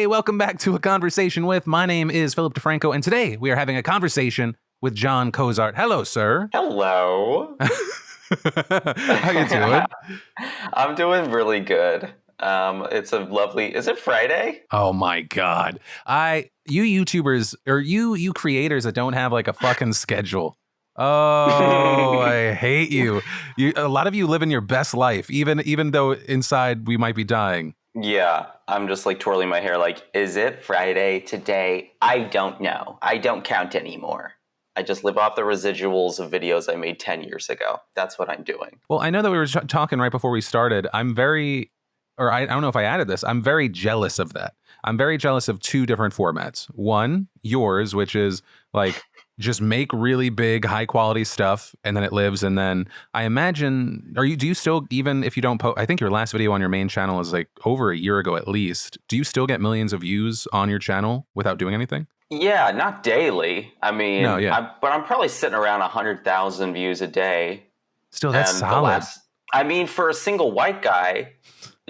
Hey, welcome back to A Conversation With. My name is Philip DeFranco, and today we are having a conversation with Jon Cozart. Hello, sir. Hello. How you doing? I'm doing really good. It's a lovely. Is it Friday? Oh my God. You YouTubers or you creators that don't have like a fucking schedule. Oh, I hate you. A lot of you live in your best life, even though inside we might be dying. Yeah, I'm just like twirling my hair. Like, is it Friday today? I don't know. I don't count anymore. I just live off the residuals of videos I made 10 years ago. That's what I'm doing. Well, I know that we were talking right before we started. I don't know if I added this. I'm very jealous of that. I'm very jealous of two different formats. One, yours, which is like just make really big, high quality stuff, and then it lives. And then I imagine, do you still, even if you don't post, I think your last video on your main channel is like over a year ago at least. Do you still get millions of views on your channel without doing anything? Yeah, not daily. I mean, No, yeah. but I'm probably sitting around 100,000 views a day. Still, that's solid. For a single white guy,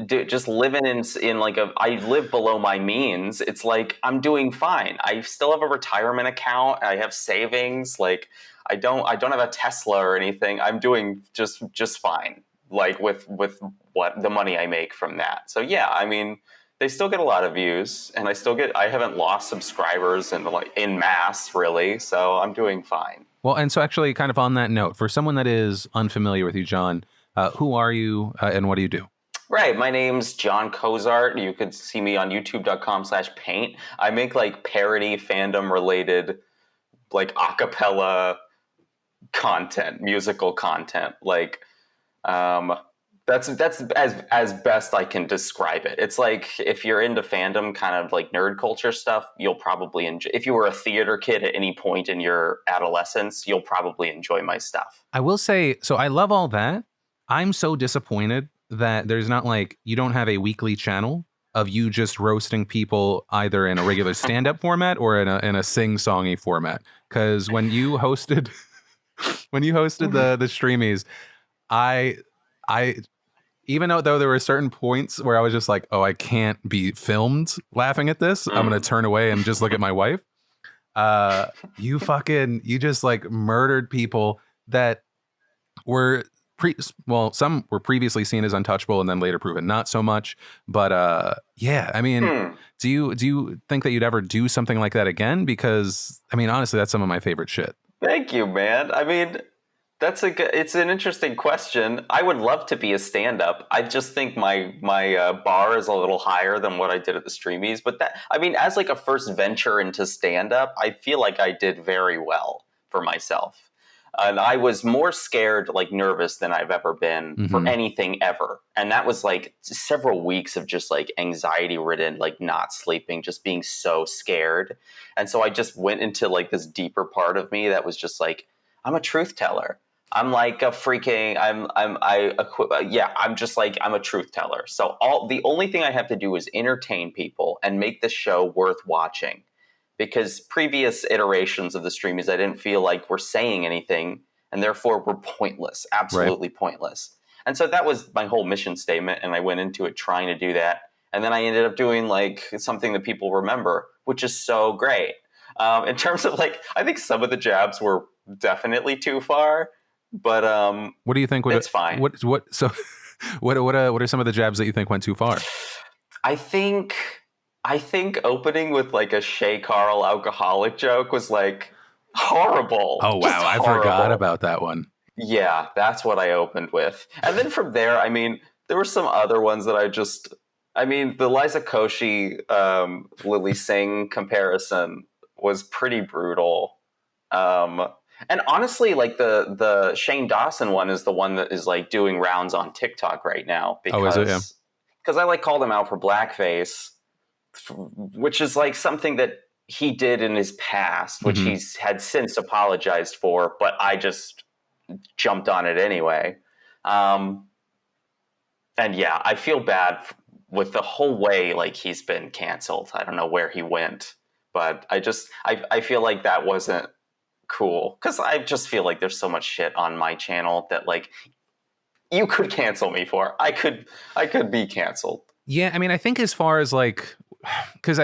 just living in like I live below my means. It's like I'm doing fine. I still have a retirement account. I have savings. Like I don't have a Tesla or anything. I'm doing just fine. Like with what the money I make from that. So yeah, I mean, they still get a lot of views, and I haven't lost subscribers in mass really. So I'm doing fine. Well, and so actually, kind of on that note, for someone that is unfamiliar with you, Jon, who are you and what do you do? Right. My name's Jon Cozart. You could see me on youtube.com/paint. I make like parody fandom related, like acapella content, musical content. Like, that's as best I can describe it. It's like if you're into fandom, kind of like nerd culture stuff, you'll probably enjoy. If you were a theater kid at any point in your adolescence, you'll probably enjoy my stuff. I will say, so I love all that. I'm so disappointed that there's not like, you don't have a weekly channel of you just roasting people either in a regular stand-up format or in a sing-songy format. Because when you hosted the Streamys, I even though there were certain points where I was just like, oh, I can't be filmed laughing at this. I'm gonna turn away and just look at my wife. You just like murdered people that were some were previously seen as untouchable and then later proven not so much. But yeah, I mean, do you think that you'd ever do something like that again? Because I mean, honestly, that's some of my favorite shit. Thank you, man. I mean, it's an interesting question. I would love to be a stand-up. I just think my bar is a little higher than what I did at the Streamys. But as like a first venture into stand-up, I feel like I did very well for myself. And I was more scared, like nervous than I've ever been for anything ever. And that was like several weeks of just like anxiety ridden, like not sleeping, just being so scared. And so I just went into like this deeper part of me that was just like, I'm a truth teller. I'm like a freaking, I'm a truth teller. So the only thing I have to do is entertain people and make the show worth watching. Because previous iterations of the Streamys, I didn't feel like were saying anything, and therefore were pointless, absolutely pointless. And so that was my whole mission statement, and I went into it trying to do that. And then I ended up doing like something that people remember, which is so great. In terms of like, I think some of the jabs were definitely too far, but what do you think? It's fine. What are some of the jabs that you think went too far? I think opening with like a Shay Carl alcoholic joke was like horrible. Oh, wow. I forgot about that one. Yeah, that's what I opened with. And then from there, I mean, there were some other ones that the Liza Koshy, Lily Singh comparison was pretty brutal. And honestly, like the Shane Dawson one is the one that is like doing rounds on TikTok right now. Because, is it? Yeah. Because I like called him out for blackface, which is like something that he did in his past, which he's had since apologized for, but I just jumped on it anyway. And yeah, I feel bad with the whole way, like he's been canceled. I don't know where he went, but I feel like that wasn't cool. Cause I just feel like there's so much shit on my channel that like you could cancel me for. I could be canceled. Yeah. I mean, I think as far as like because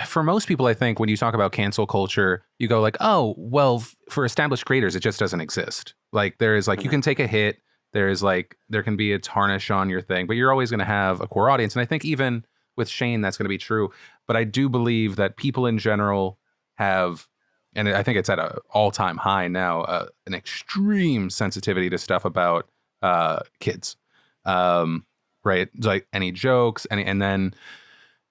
for most people, I think when you talk about cancel culture, you go like, oh, well, for established creators, it just doesn't exist. Like there is like, you can take a hit. There is like, there can be a tarnish on your thing, but you're always going to have a core audience. And I think even with Shane, that's going to be true. But I do believe that people in general have, and I think it's at an all-time high now, an extreme sensitivity to stuff about kids. Right? Like any jokes, and then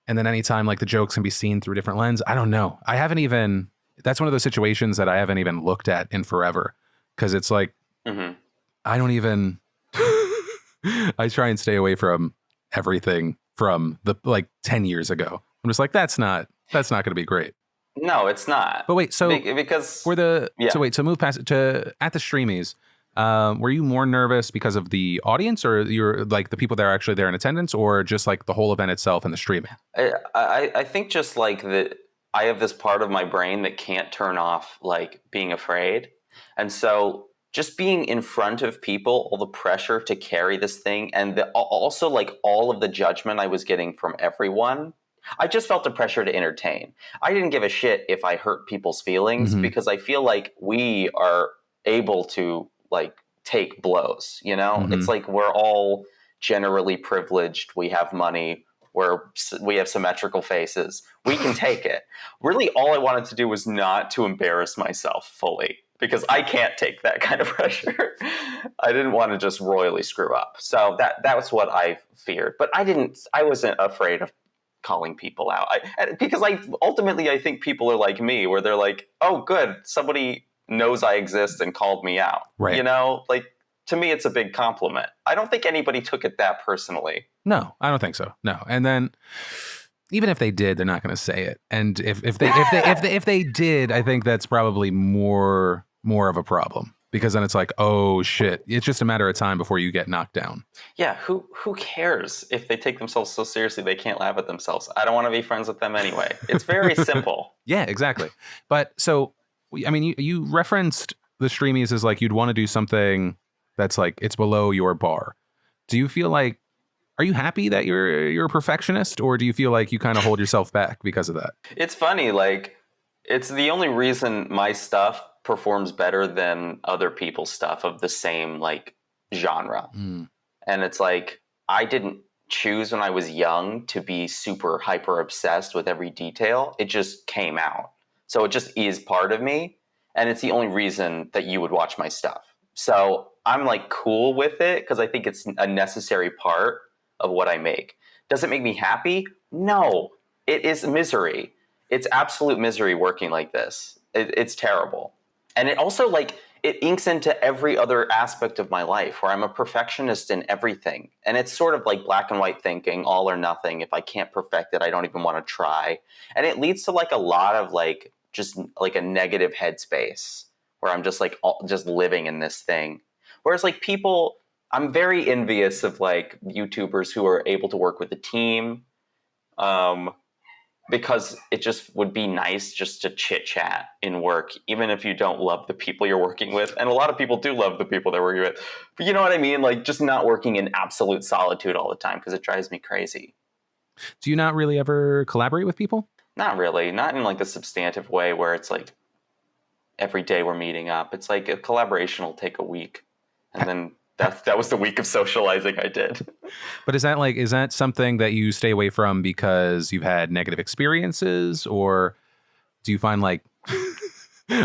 anytime like the jokes can be seen through a different lens. I don't know. I haven't even, that's one of those situations that I haven't even looked at in forever. Cause it's like, I don't even, I try and stay away from everything from the like 10 years ago. I'm just like, that's not going to be great. No, it's not. But wait, so because for the, so move past it to at the Streamies, were you more nervous because of the audience, or you're like the people that are actually there in attendance, or just like the whole event itself and the streaming? I think just like that, I have this part of my brain that can't turn off like being afraid. And so just being in front of people, all the pressure to carry this thing, and also like all of the judgment I was getting from everyone, I just felt the pressure to entertain. I didn't give a shit if I hurt people's feelings because I feel like we are able to like take blows, you know? It's like we're all generally privileged. We have money. We have symmetrical faces. We can take it. Really, all I wanted to do was not to embarrass myself fully, because I can't take that kind of pressure. I didn't want to just royally screw up. So that was what I feared. But I wasn't afraid of calling people out. Because ultimately I think people are like me, where they're like, oh, good, somebody knows I exist and called me out. Right. You know, like to me, it's a big compliment. I don't think anybody took it that personally. No, I don't think so. No. And then even if they did, they're not going to say it. And if they did, I think that's probably more of a problem, because then it's like, oh shit, it's just a matter of time before you get knocked down. Yeah, who cares if they take themselves so seriously they can't laugh at themselves? I don't want to be friends with them anyway. It's very simple. Yeah, exactly. But so, I mean, you referenced the Streamies as like you'd want to do something that's like it's below your bar. Do you feel like, are you happy that you're a perfectionist, or do you feel like you kind of hold yourself back because of that? It's funny, like it's the only reason my stuff performs better than other people's stuff of the same like genre. And it's like, I didn't choose when I was young to be super hyper obsessed with every detail. It just came out. So it just is part of me. And it's the only reason that you would watch my stuff. So I'm like cool with it because I think it's a necessary part of what I make. Does it make me happy? No, it is misery. It's absolute misery working like this. It's terrible. And it also like, it inks into every other aspect of my life where I'm a perfectionist in everything. And it's sort of like black and white thinking, all or nothing. If I can't perfect it, I don't even want to try. And it leads to like a lot of like, just like a negative headspace where I'm just like, just living in this thing. Whereas like people, I'm very envious of like YouTubers who are able to work with a team. Because it just would be nice just to chit chat in work, even if you don't love the people you're working with. And a lot of people do love the people they're working with. But you know what I mean? Like just not working in absolute solitude all the time, because it drives me crazy. Do you not really ever collaborate with people? Not really. Not in like a substantive way where it's like every day we're meeting up. It's like a collaboration will take a week. And then that was the week of socializing I did. But is that something that you stay away from because you've had negative experiences, or do you find like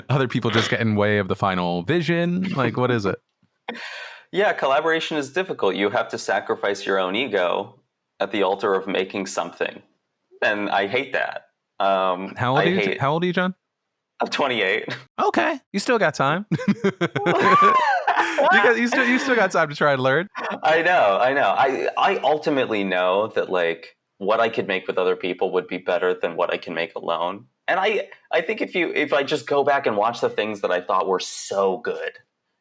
other people just get in the way of the final vision? Like, what is it? Yeah, collaboration is difficult. You have to sacrifice your own ego at the altar of making something. And I hate that. How old are you, Jon? I'm 28. Okay, you still got time. you still got time to try and learn. I know. I ultimately know that like what I could make with other people would be better than what I can make alone. And I think if I just go back and watch the things that I thought were so good,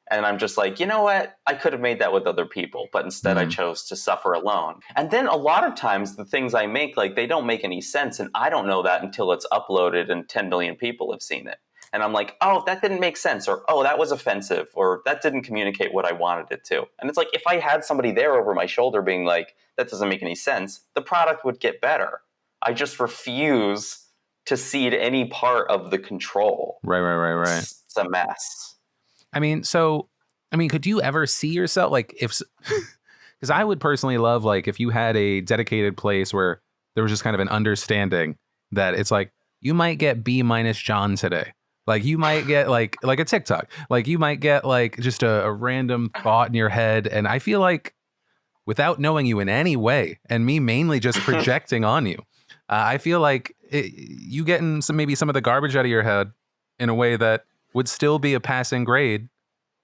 and I'm just like, you know what? I could have made that with other people, but instead I chose to suffer alone. And then a lot of times the things I make, like they don't make any sense. And I don't know that until it's uploaded and 10 million people have seen it. And I'm like, oh, that didn't make sense. Or, oh, that was offensive. Or that didn't communicate what I wanted it to. And it's like, if I had somebody there over my shoulder being like, that doesn't make any sense, the product would get better. I just refuse to cede any part of the control. Right. It's a mess. I mean, could you ever see yourself like if, because I would personally love like if you had a dedicated place where there was just kind of an understanding that it's like you might get B minus Jon today. Like you might get like a TikTok, like you might get like just a random thought in your head. And I feel like without knowing you in any way and me mainly just projecting on you, I feel like you getting maybe some of the garbage out of your head in a way that would still be a passing grade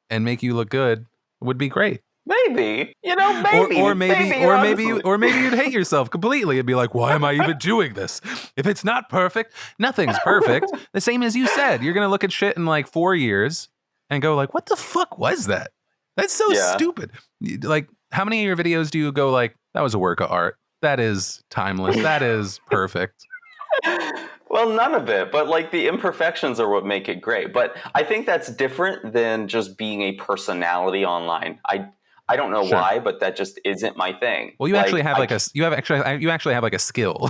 and make you look good would be great. Maybe, maybe, or maybe you'd hate yourself completely and be like, why am I even doing this? If it's not perfect, nothing's perfect. The same as you said, you're gonna look at shit in like 4 years and go like, what the fuck was that? That's so stupid. Like, how many of your videos do you go like, that was a work of art? That is timeless. That is perfect. Well, none of it, but like the imperfections are what make it great. But I think that's different than just being a personality online. I don't know why, but that just isn't my thing. Well, you actually have you actually have like a skill.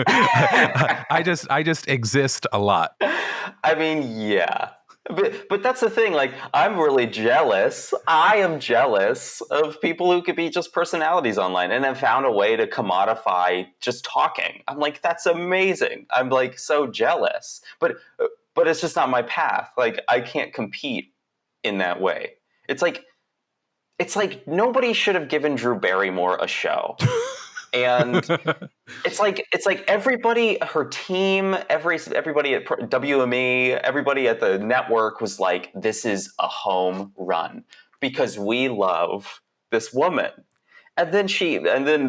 I just exist a lot. I mean, yeah. But that's the thing, like, I'm really jealous. I am jealous of people who could be just personalities online and have found a way to commodify just talking. I'm like, that's amazing. I'm like so jealous. But it's just not my path. Like, I can't compete in that way. It's like nobody should have given Drew Barrymore a show. And it's like everybody, her team, everybody at WME, everybody at the network was like, this is a home run because we love this woman. And then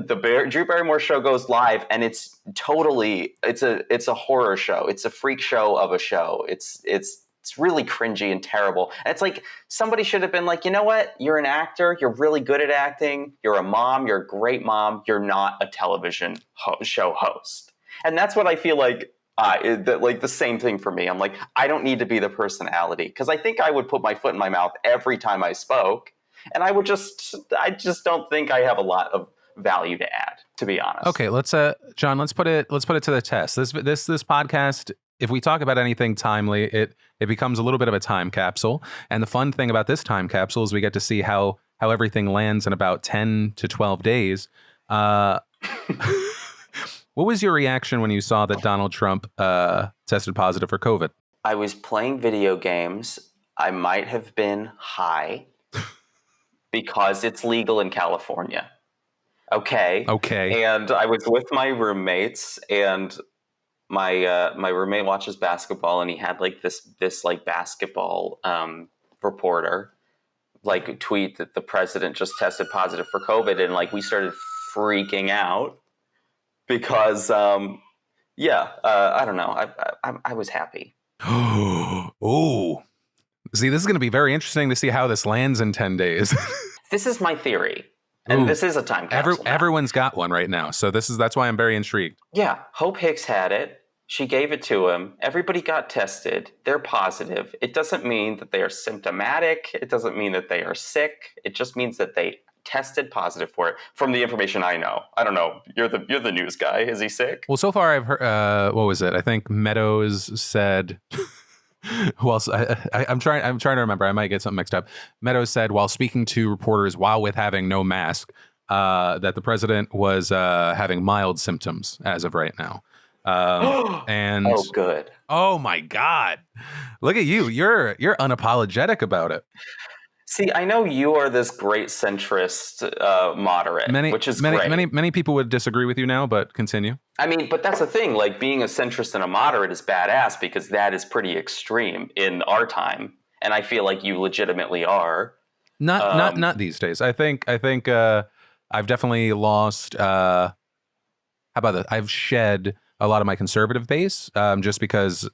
the Drew Barrymore show goes live, and it's a horror show. It's a freak show of a show. It's really cringy and terrible. And it's like somebody should have been like, you know what? You're an actor. You're really good at acting. You're a mom. You're a great mom. You're not a television show host. And that's what I feel like, like the same thing for me. I'm like, I don't need to be the personality, because I think I would put my foot in my mouth every time I spoke. And I just don't think I have a lot of value to add, to be honest. Okay, let's Jon, let's put it to the test. This podcast, if we talk about anything timely, it becomes a little bit of a time capsule. And the fun thing about this time capsule is we get to see how everything lands in about 10 to 12 days. What was your reaction when you saw that Donald Trump tested positive for COVID? I was playing video games. I might have been high because it's legal in California. Okay. And I was with my roommates, and my roommate watches basketball, and he had like this like basketball reporter like tweet that the president just tested positive for COVID, and like we started freaking out because I don't know, I was happy. Oh, see, this is going to be very interesting to see how this lands in 10 days. This is my theory. And this is a time capsule. Everyone's got one right now. So that's why I'm very intrigued. Yeah. Hope Hicks had it. She gave it to him. Everybody got tested. They're positive. It doesn't mean that they are symptomatic. It doesn't mean that they are sick. It just means that they tested positive for it, from the information I know. I don't know. You're the news guy. Is he sick? Well, so far I've heard, what was it? I think Meadows said, well, I'm trying to remember. I might get something mixed up. Meadows said, while speaking to reporters while having no mask, that the president was having mild symptoms as of right now. And oh, good. Oh my God! Look at you. You're unapologetic about it. See, I know you are this great centrist moderate, which is great. Many people would disagree with you now, but continue. I mean, but that's the thing. Like, being a centrist and a moderate is badass, because that is pretty extreme in our time, and I feel like you legitimately are. Not these days. I think I've definitely lost. How about that? I've shed a lot of my conservative base, just because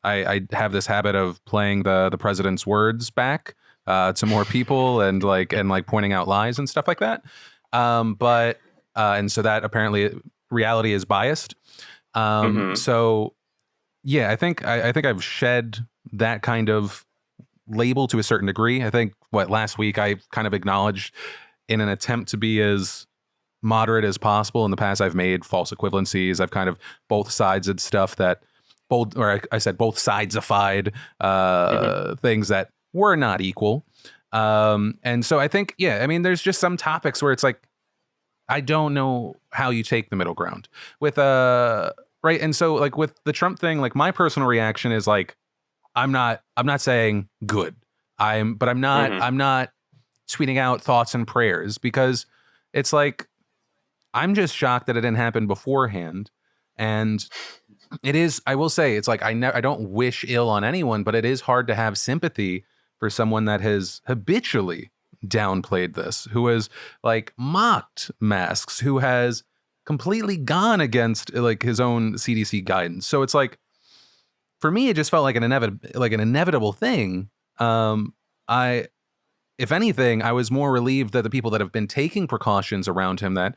I have this habit of playing the president's words back to more people and pointing out lies and stuff like that. And so that apparently reality is biased. So yeah, I think I've shed that kind of label to a certain degree. I think last week I kind of acknowledged, in an attempt to be as moderate as possible. In the past, I've made false equivalencies. I've kind of both sides of stuff that I said both sidesified things that were not equal. And so I think, yeah, I mean, there's just some topics where it's like, I don't know how you take the middle ground with, right. And so like with the Trump thing, like my personal reaction is like, I'm not saying good. I'm not tweeting out thoughts and prayers, because it's like, I'm just shocked that it didn't happen beforehand. And it is, I will say, it's like, I don't wish ill on anyone, but it is hard to have sympathy for someone that has habitually downplayed this, who has like mocked masks, who has completely gone against like his own CDC guidance. So it's like, for me, it just felt like an inevitable thing. If anything, I was more relieved that the people that have been taking precautions around him, that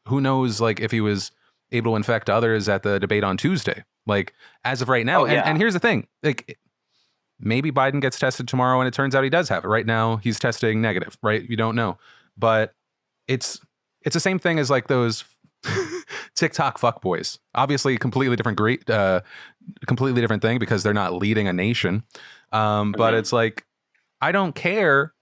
who knows, like if he was able to infect others at the debate on Tuesday, like as of right now. And here's the thing, like maybe Biden gets tested tomorrow and it turns out he does have it. Right now he's testing negative, right? You don't know, but it's the same thing as like those TikTok fuckboys. Obviously completely different thing, because they're not leading a nation. But it's like, I don't care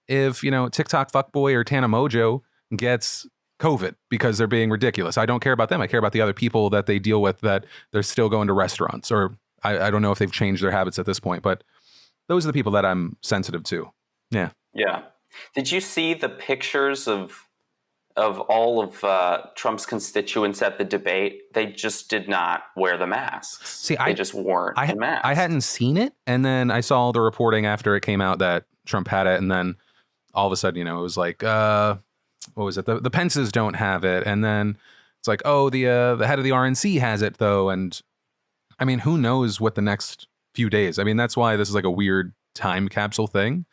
if, TikTok fuckboy or Tana Mojo gets COVID because they're being ridiculous. I don't care about them. I care about the other people that they deal with, that they're still going to restaurants, or I don't know if they've changed their habits at this point, but those are the people that I'm sensitive to. Yeah. Yeah. Did you see the pictures of all of Trump's constituents at the debate? They just did not wear the masks. See, they just weren't the masks. I hadn't seen it, and then I saw the reporting after it came out that Trump had it, and then all of a sudden, it was like, what was it? The Pences don't have it, and then it's like, oh, the head of the RNC has it though, and I mean, who knows what the next few days? I mean, that's why this is like a weird time capsule thing.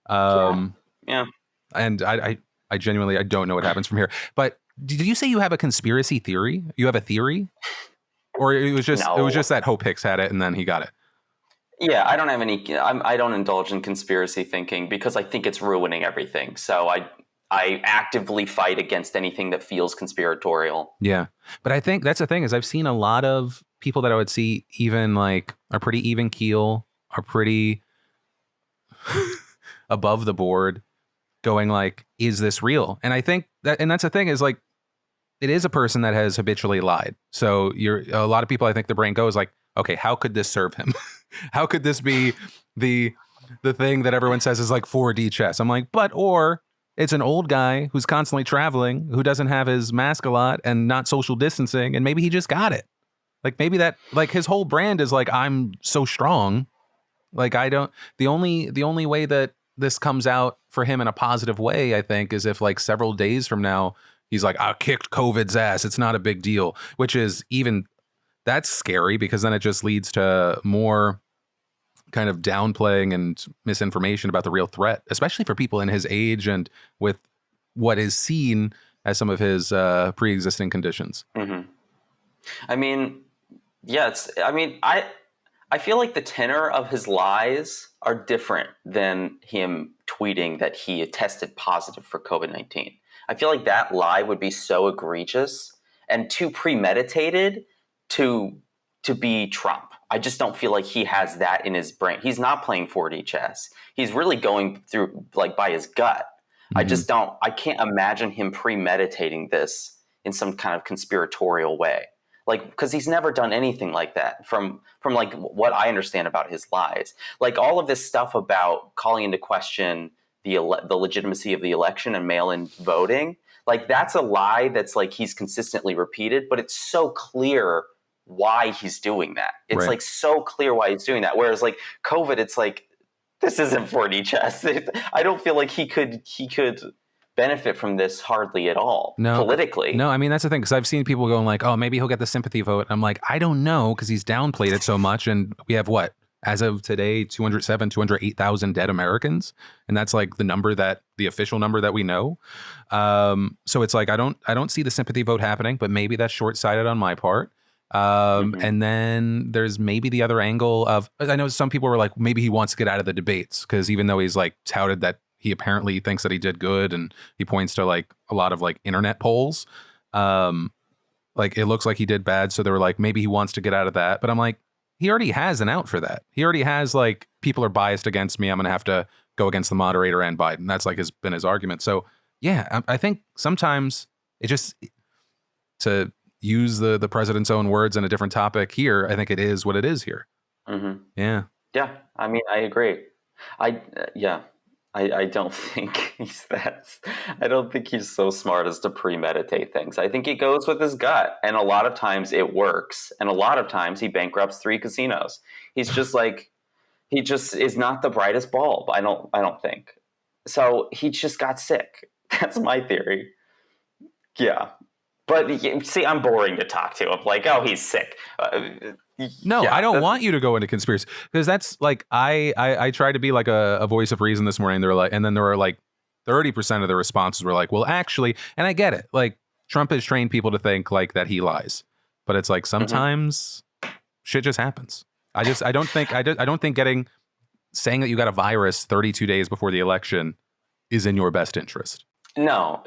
Yeah. And I genuinely, I don't know what happens from here. But did you say you have a conspiracy theory? You have a theory? Or it was just that Hope Hicks had it and then he got it? Yeah, I don't have any. I don't indulge in conspiracy thinking because I think it's ruining everything. So I actively fight against anything that feels conspiratorial. Yeah, but I think that's the thing, is I've seen a lot of people that I would see even like are pretty even keel, are pretty above the board, going like, is this real? And I think that, and that's the thing, is like, it is a person that has habitually lied. So a lot of people, I think the brain goes like, okay, how could this serve him? How could this be the thing that everyone says is like 4D chess? I'm like, or it's an old guy who's constantly traveling, who doesn't have his mask a lot and not social distancing, and maybe he just got it. Like maybe that, like his whole brand is like, I'm so strong. Like the only way that this comes out for him in a positive way, I think, is if like several days from now, he's like, I kicked COVID's ass, it's not a big deal, which is that's scary, because then it just leads to more kind of downplaying and misinformation about the real threat, especially for people in his age and with what is seen as some of his pre-existing conditions. Mm-hmm. I mean, yeah, I feel like the tenor of his lies are different than him tweeting that he had tested positive for COVID-19. I feel like that lie would be so egregious and too premeditated to be Trump. I just don't feel like he has that in his brain. He's not playing 4D chess. He's really going through like by his gut. Mm-hmm. I can't imagine him premeditating this in some kind of conspiratorial way. Like, because he's never done anything like that from like what I understand about his lies. Like all of this stuff about calling into question the legitimacy of the election and mail-in voting, like that's a lie that's like he's consistently repeated, but it's so clear why he's doing that. It's right. Like so clear why he's doing that. Whereas like COVID, it's like, this isn't 4D chess. I don't feel like he could benefit from this hardly at all politically. No, I mean, that's the thing, because I've seen people going like, oh, maybe he'll get the sympathy vote. I'm like, I don't know, because he's downplayed it so much. And we have what? As of today, 208,000 dead Americans. And that's like the official number that we know. So it's like, I don't see the sympathy vote happening, but maybe that's short-sighted on my part. Mm-hmm. And then there's maybe the other angle of, I know some people were like, maybe he wants to get out of the debates, because even though he's like touted that he apparently thinks that he did good, and he points to like a lot of like internet polls. Like it looks like he did bad, so they were like, maybe he wants to get out of that. But I'm like, he already has an out for that. He already has like, people are biased against me, I'm gonna have to go against the moderator and Biden. That's like been his argument. So yeah, I think sometimes it just, to use the president's own words in a different topic here, I think it is what it is here. Mm-hmm. Yeah. Yeah, I mean, I agree. I don't think I don't think he's so smart as to premeditate things. I think he goes with his gut, and a lot of times it works, and a lot of times he bankrupts 3 casinos. He's just like, he just is not the brightest bulb. I don't think. So he just got sick. That's my theory. Yeah. But see, I'm boring to talk to. I'm like, oh, he's sick. No, yeah, I don't want you to go into conspiracy, because that's like, I tried to be like a voice of reason this morning. They were like, and then there were like 30% of the responses were like, well, actually, and I get it. Like, Trump has trained people to think like that he lies, but it's like sometimes shit just happens. I don't think saying that you got a virus 32 days before the election is in your best interest. No,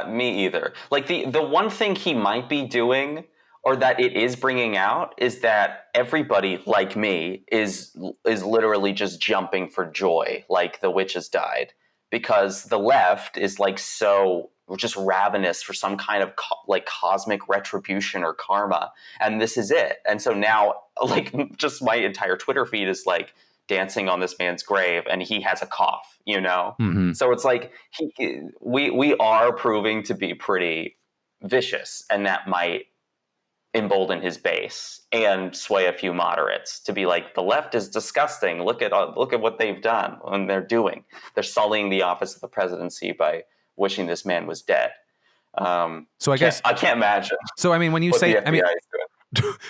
me either. Like the one thing he might be doing, or that it is bringing out, is that everybody like me is literally just jumping for joy, like the witch has died, because the left is like so just ravenous for some kind of like cosmic retribution or karma, and this is it. And so now, like, just my entire Twitter feed is like dancing on this man's grave, and he has a cough, you know? Mm-hmm. So it's like we are proving to be pretty vicious, and that might embolden his base and sway a few moderates to be like, the left is disgusting. Look at what they've done, and they're doing. They're sullying the office of the presidency by wishing this man was dead. So I guess I can't imagine. So I mean, when you say, I mean,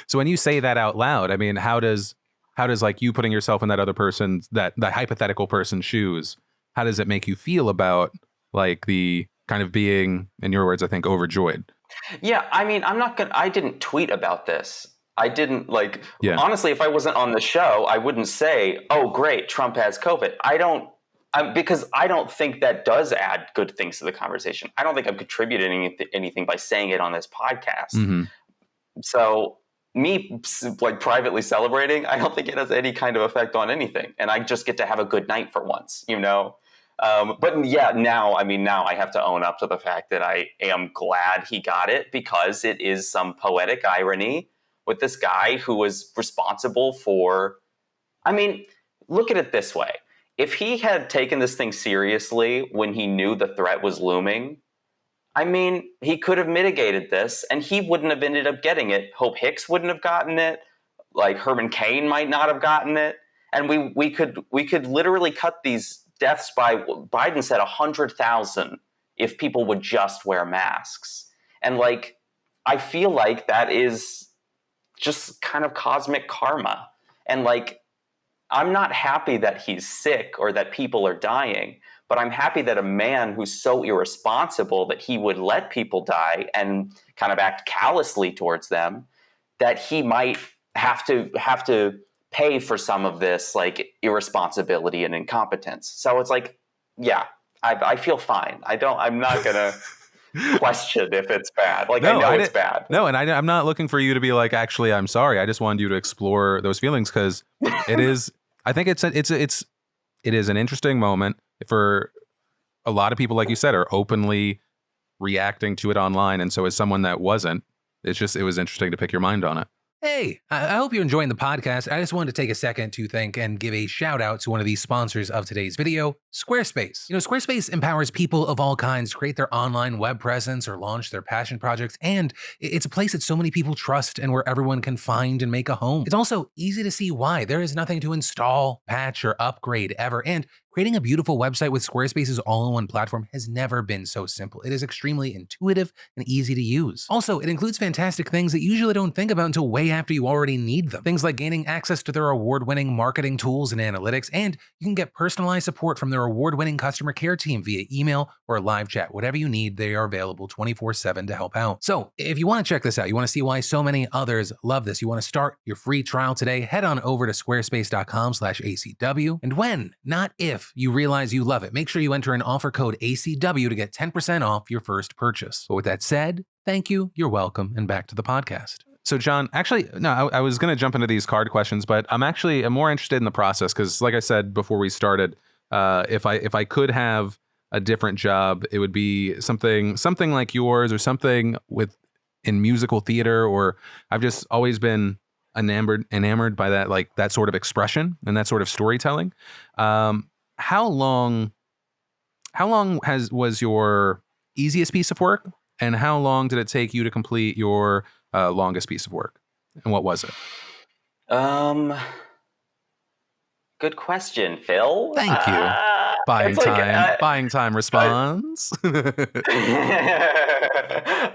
so when you say that out loud, I mean, how does like you putting yourself in that other person's, that hypothetical person's shoes, how does it make you feel about like the kind of being, in your words, I think, overjoyed? Yeah, I mean, I didn't tweet about this. I didn't honestly, if I wasn't on the show, I wouldn't say, oh, great, Trump has COVID. Because I don't think that does add good things to the conversation. I don't think I'm contributing anything by saying it on this podcast. Mm-hmm. So me like privately celebrating, I don't think it has any kind of effect on anything. And I just get to have a good night for once, you know? But yeah, now I have to own up to the fact that I am glad he got it, because it is some poetic irony with this guy who was responsible for, I mean, look at it this way. If he had taken this thing seriously when he knew the threat was looming, I mean, he could have mitigated this, and he wouldn't have ended up getting it. Hope Hicks wouldn't have gotten it. Like Herman Cain might not have gotten it. And we could literally cut these deaths by, Biden said, 100,000 if people would just wear masks. And like, I feel like that is just kind of cosmic karma. And like, I'm not happy that he's sick or that people are dying, but I'm happy that a man who's so irresponsible that he would let people die and kind of act callously towards them, that he might have to pay for some of this like irresponsibility and incompetence. So it's like, yeah, I feel fine. I'm not gonna question if it's bad. Like, no, I know it's bad. No, and I'm not looking for you to be like, actually, I'm sorry. I just wanted you to explore those feelings, because it is. I think it is an interesting moment for a lot of people, like you said, are openly reacting to it online. And so as someone that wasn't, it was interesting to pick your mind on it. Hey, I hope you're enjoying the podcast. I just wanted to take a second to thank and give a shout out to one of the sponsors of today's video, Squarespace. You know, Squarespace empowers people of all kinds to create their online web presence or launch their passion projects. And it's a place that so many people trust and where everyone can find and make a home. It's also easy to see why. There is nothing to install, patch, or upgrade ever. And creating a beautiful website with Squarespace's all-in-one platform has never been so simple. It is extremely intuitive and easy to use. Also, it includes fantastic things that you usually don't think about until way after you already need them. Things like gaining access to their award-winning marketing tools and analytics, and you can get personalized support from their award-winning customer care team via email or live chat. Whatever you need, they are available 24/7 to help out. So if you want to check this out, you want to see why so many others love this, you want to start your free trial today, head on over to squarespace.com/ACW. And when, not if, if you realize you love it, make sure you enter an offer code ACW to get 10% off your first purchase. But with that said, thank you, you're welcome, and back to the podcast. So Jon, actually, no, I was going to jump into these card questions, but I'm more interested in the process because, like I said before we started, if I could have a different job, it would be something like yours or something in musical theater, or I've just always been enamored by that, like that sort of expression and that sort of storytelling. How long was your easiest piece of work, and how long did it take you to complete your longest piece of work, and what was it? Good question, Phil. Thank you. Buying time response.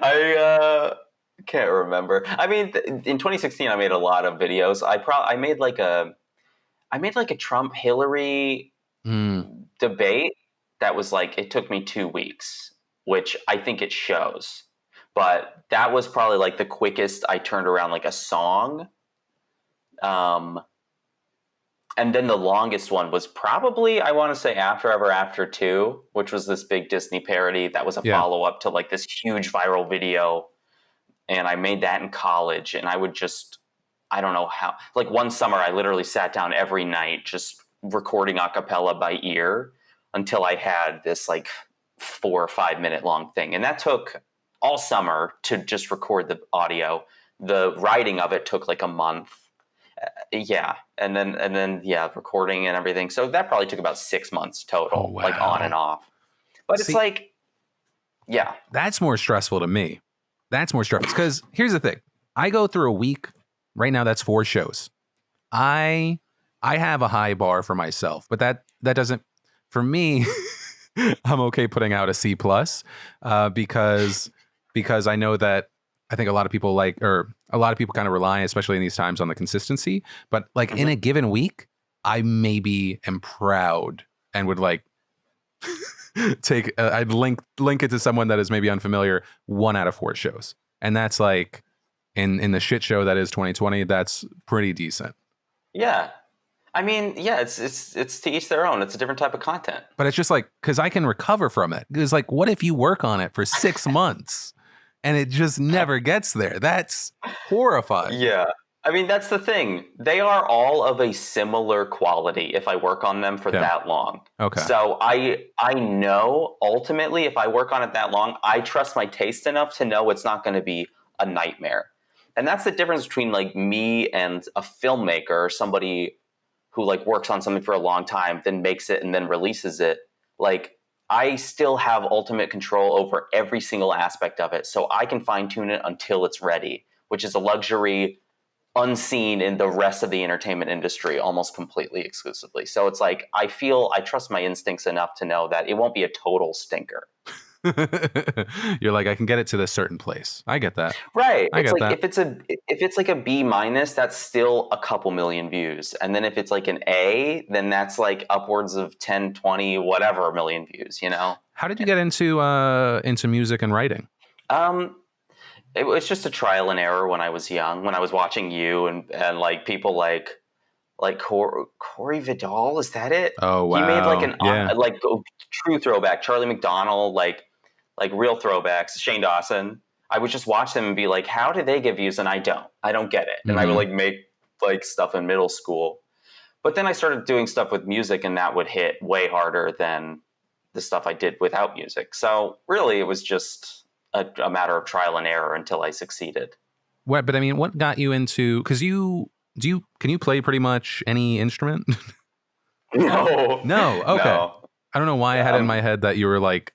I can't remember. I mean, in 2016, I made a lot of videos. I made like a Trump Hillary debate that was like, it took me 2 weeks, which I think it shows. But that was probably like the quickest I turned around like a song. And then the longest one was probably, I want to say, After Ever After 2, which was this big Disney parody that was a follow-up to like this huge viral video. And I made that in college, and I would just, I don't know how, like one summer I literally sat down every night just recording a cappella by ear until I had this like 4 or 5 minute long thing. And that took all summer to just record the audio. The writing of it took like a month. And then recording and everything. So that probably took about 6 months total, like on and off. But it's like, yeah. That's more stressful to me. That's more stressful. Because here's the thing. I go through a week, right now that's 4 shows. I have a high bar for myself, but that doesn't, for me, I'm okay putting out a C+, because I know that I think a lot of people kind of rely, especially in these times, on the consistency. But like in a given week, I maybe am proud and would like I'd link it to someone that is maybe unfamiliar, 1 out of 4 shows. And that's like in the shit show that is 2020, that's pretty decent. Yeah. I mean, yeah, it's to each their own. It's a different type of content. But it's just like, because I can recover from it. Because like, what if you work on it for 6 months and it just never gets there? That's horrifying. Yeah. I mean, that's the thing. They are all of a similar quality if I work on them for that long. Okay. So I know ultimately if I work on it that long, I trust my taste enough to know it's not going to be a nightmare. And that's the difference between like me and a filmmaker or somebody who like works on something for a long time, then makes it and then releases it. Like, I still have ultimate control over every single aspect of it. So I can fine tune it until it's ready, which is a luxury unseen in the rest of the entertainment industry almost completely exclusively. So it's like, I trust my instincts enough to know that it won't be a total stinker. You're like, I can get it to this certain place. I get that. Right. I it's get like that. if it's like a B-, that's still a couple million views. And then if it's like an A, then that's like upwards of 10, 20, whatever million views, you know? How did you get into music and writing? It was just a trial and error when I was young, when I was watching you and like people like Corey Vidal, is that it? Oh, wow. He made like true throwback, Charlie McDonnell, like real throwbacks, Shane Dawson. I would just watch them and be like, how do they get views? And I don't get it. And I would like make like stuff in middle school. But then I started doing stuff with music, and that would hit way harder than the stuff I did without music. So really it was just a matter of trial and error until I succeeded. But I mean, what got you into, because can you play pretty much any instrument? No. No. Okay. No. I don't know why I had it in my head that you were like,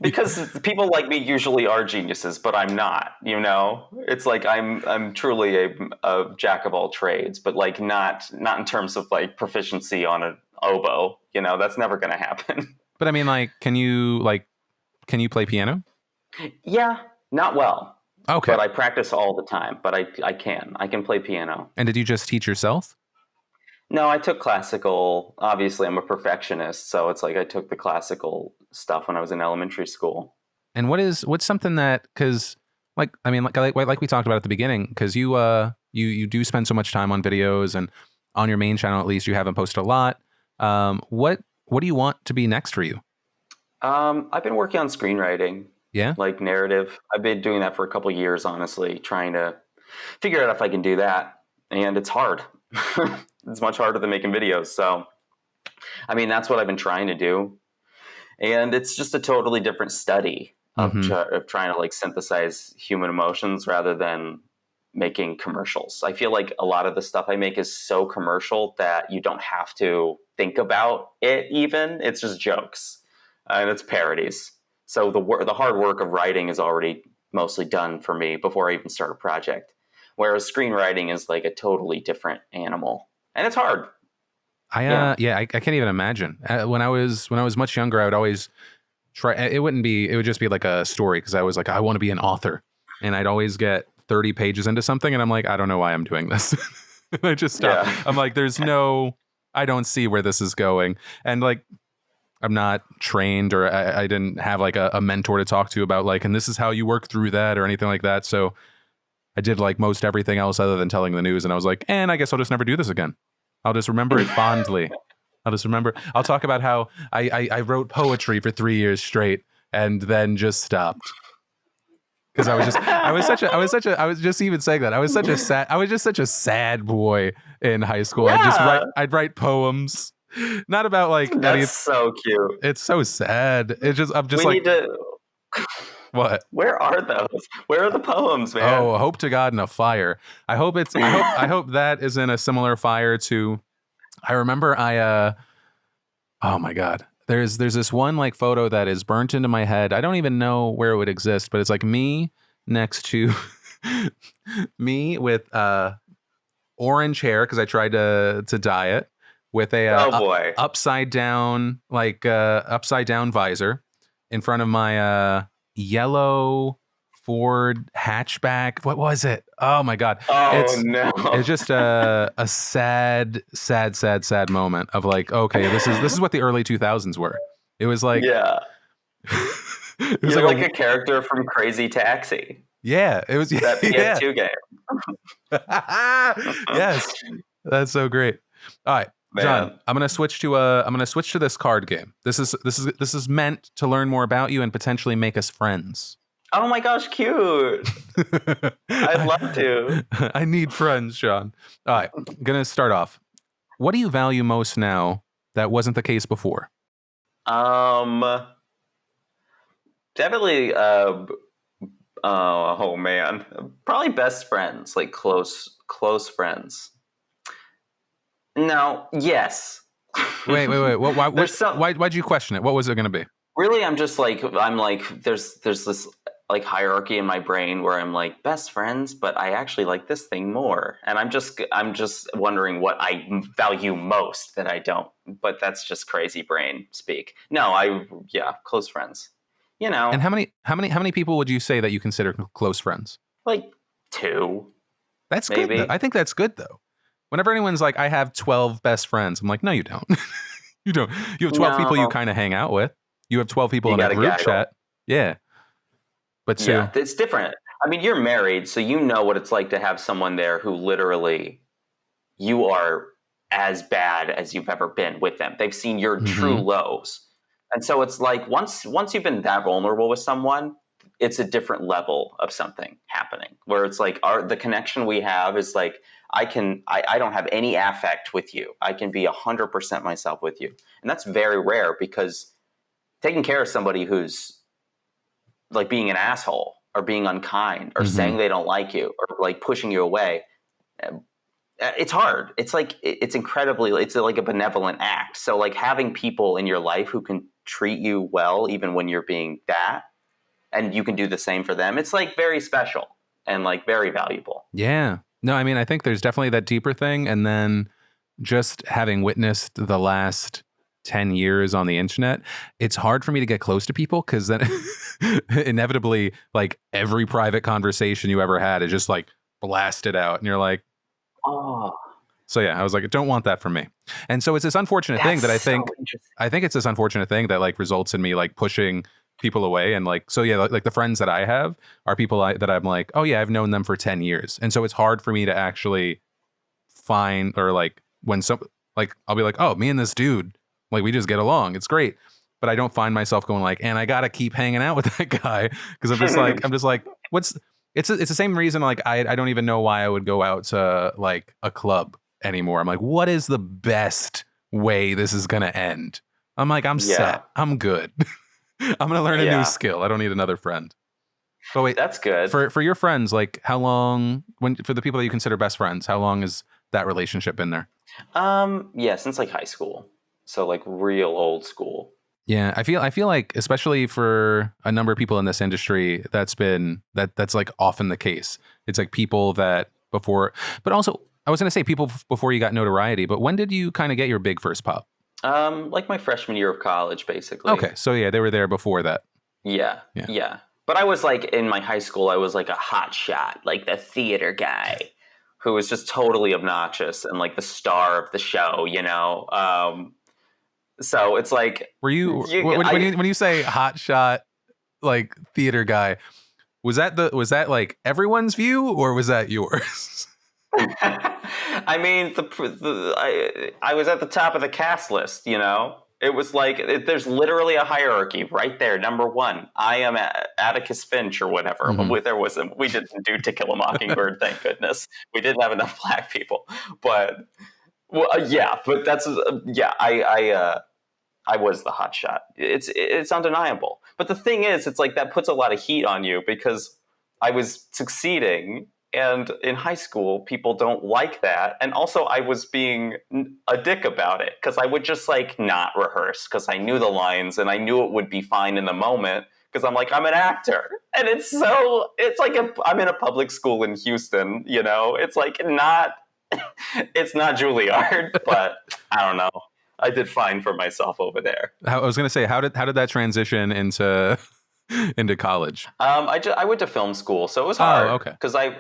because people like me usually are geniuses, but I'm not, you know. It's like I'm truly a jack of all trades, but like not in terms of like proficiency on an oboe, you know. That's never going to happen. But I mean, like, can you play piano? Yeah, not well. Okay. But I practice all the time, but I can play piano. And did you just teach yourself? No, I took classical. Obviously, I'm a perfectionist, so it's like I took the classical stuff when I was in elementary school. And what's something that, because like we talked about at the beginning, because you do spend so much time on videos, and on your main channel at least you haven't posted a lot. What do you want to be next for you? I've been working on screenwriting, Yeah. like narrative. I've been doing that for a couple years, honestly, trying to figure out if I can do that. And it's hard. It's much harder than making videos. So, I mean, that's what I've been trying to do. And it's just a totally different study of, of trying to like synthesize human emotions rather than making commercials. I feel like a lot of the stuff I make is so commercial that you don't have to think about it even. It's just jokes and it's parodies. So the hard work of writing is already mostly done for me before I even start a project. Whereas screenwriting is like a totally different animal. And it's hard. I can't even imagine. When I was much younger, I would always try. It would just be like a story because I was like, I want to be an author, and I'd always get 30 pages into something, and I'm like, I don't know why I'm doing this. I just stop. Yeah. I'm like, I don't see where this is going, and like, I'm not trained or I didn't have like a mentor to talk to about like, and this is how you work through that or anything like that. So I did like most everything else other than telling the news, and I was like, and I guess I'll just never do this again. I'll just remember it fondly. I'll talk about how I wrote poetry for 3 years straight and then just stopped. Because I was just such a sad boy in high school. Yeah. I'd write poems. Not about like That's so cute. It's so sad. What? Where are those? Where are the poems, man? Oh, hope to God in a fire. I hope that is in a similar fire to. I remember oh my God. There's this one like photo that is burnt into my head. I don't even know where it would exist, but it's like me next to me with orange hair because I tried to dye it with a upside down visor in front of my yellow Ford hatchback. What was it? Oh my God. It's just a sad moment of like, okay, this is what the early 2000s were. It was like, yeah. It was You're like a character from Crazy Taxi. Yeah, it was that PS2 game. Yes. That's so great. All right. Man. Jon, I'm gonna switch to this card game. This is meant to learn more about you and potentially make us friends. Oh my gosh, cute! I'd love to. I need friends, Jon. All right, I'm gonna start off. What do you value most now that wasn't the case before? Definitely. Oh man, probably best friends, like close friends. No, yes. Wait. Why'd you question it? What was it going to be? Really, there's this like hierarchy in my brain where I'm like best friends, but I actually like this thing more, and I'm just wondering what I value most that I don't. But that's just crazy brain speak. No, close friends. You know. And how many people would you say that you consider close friends? Like 2. That's maybe. Good. I think that's good though. Whenever anyone's like, I have 12 best friends, I'm like, no, you don't. You don't. You have 12 people you kind of hang out with. You have 12 people in a group chat. Yeah. But yeah, it's different. I mean, you're married, so you know what it's like to have someone there who literally you are as bad as you've ever been with them. They've seen your true lows. And so it's like once you've been that vulnerable with someone, it's a different level of something happening where it's like the connection we have is like, I don't have any affect with you. I can be 100% myself with you. And that's very rare because taking care of somebody who's like being an asshole or being unkind or saying they don't like you or like pushing you away, it's hard. It's like, it's like a benevolent act. So like having people in your life who can treat you well, even when you're being that, and you can do the same for them, it's like very special and like very valuable. Yeah. No, I mean, I think there's definitely that deeper thing. And then just having witnessed the last 10 years on the internet, it's hard for me to get close to people because then inevitably, like every private conversation you ever had is just like blasted out. And you're like, oh. So yeah, I was like, I don't want that for me. And so it's this unfortunate thing that I think it's this unfortunate thing that like results in me like pushing people away. And like, so yeah, like the friends that I have are people that I'm like, oh yeah, I've known them for 10 years. And so it's hard for me to actually find, or like when Like, I'll be like, oh, me and this dude, like, we just get along. It's great. But I don't find myself going like, and I gotta keep hanging out with that guy because I'm just like, it's the same reason like I don't even know why I would go out to like a club anymore. I'm like, what is the best way this is gonna end? I'm like, I'm set. I'm good. I'm gonna learn a new skill. I don't need another friend. But wait, that's good. For your friends, like how long for the people that you consider best friends, how long has that relationship been there? Since like high school. So like real old school. Yeah, I feel like especially for a number of people in this industry, that's like often the case. It's like people that before, but also I was going to say people before you got notoriety, but when did you kind of get your big first pop? Like my freshman year of college, basically. Okay, so yeah, they were there before that. Yeah. But I was like in my high school, I was like a hot shot, like the theater guy who was just totally obnoxious and like the star of the show, you know. So it's like, were you when you say hot shot, like theater guy, was that like everyone's view or was that yours? I mean, I was at the top of the cast list, you know. It was like there's literally a hierarchy right there. Number one, I am Atticus Finch or whatever. Mm-hmm. But we didn't do To Kill a Mockingbird, thank goodness. We didn't have enough black people, but but that's I was the hot shot. It's undeniable. But the thing is, it's like that puts a lot of heat on you because I was succeeding, and in high school, people don't like that. And also, I was being a dick about it because I would just like not rehearse because I knew the lines and I knew it would be fine in the moment because I'm like, I'm an actor. And it's like I'm in a public school in Houston, you know? It's like it's not Juilliard, but I don't know. I did fine for myself over there. I was going to say, how did that transition into college? I went to film school, so it was hard. Oh, okay. Because I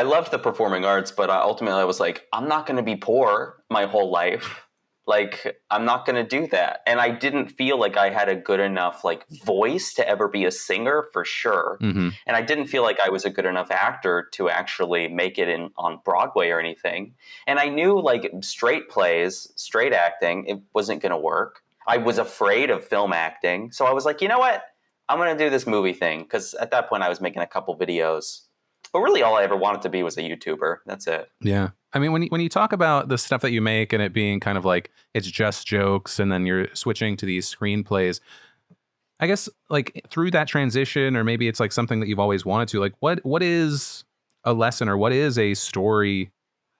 loved the performing arts, but ultimately I was like, I'm not going to be poor my whole life. Like, I'm not going to do that. And I didn't feel like I had a good enough like voice to ever be a singer for sure. Mm-hmm. And I didn't feel like I was a good enough actor to actually make it on Broadway or anything. And I knew like straight plays, straight acting, it wasn't going to work. I was afraid of film acting. So I was like, you know what? I'm going to do this movie thing. Because at that point I was making a couple videos. But really all I ever wanted to be was a YouTuber. That's it. Yeah. I mean, when you talk about the stuff that you make and it being kind of like it's just jokes and then you're switching to these screenplays, I guess like through that transition, or maybe it's like something that you've always wanted to, like what is a lesson or what is a story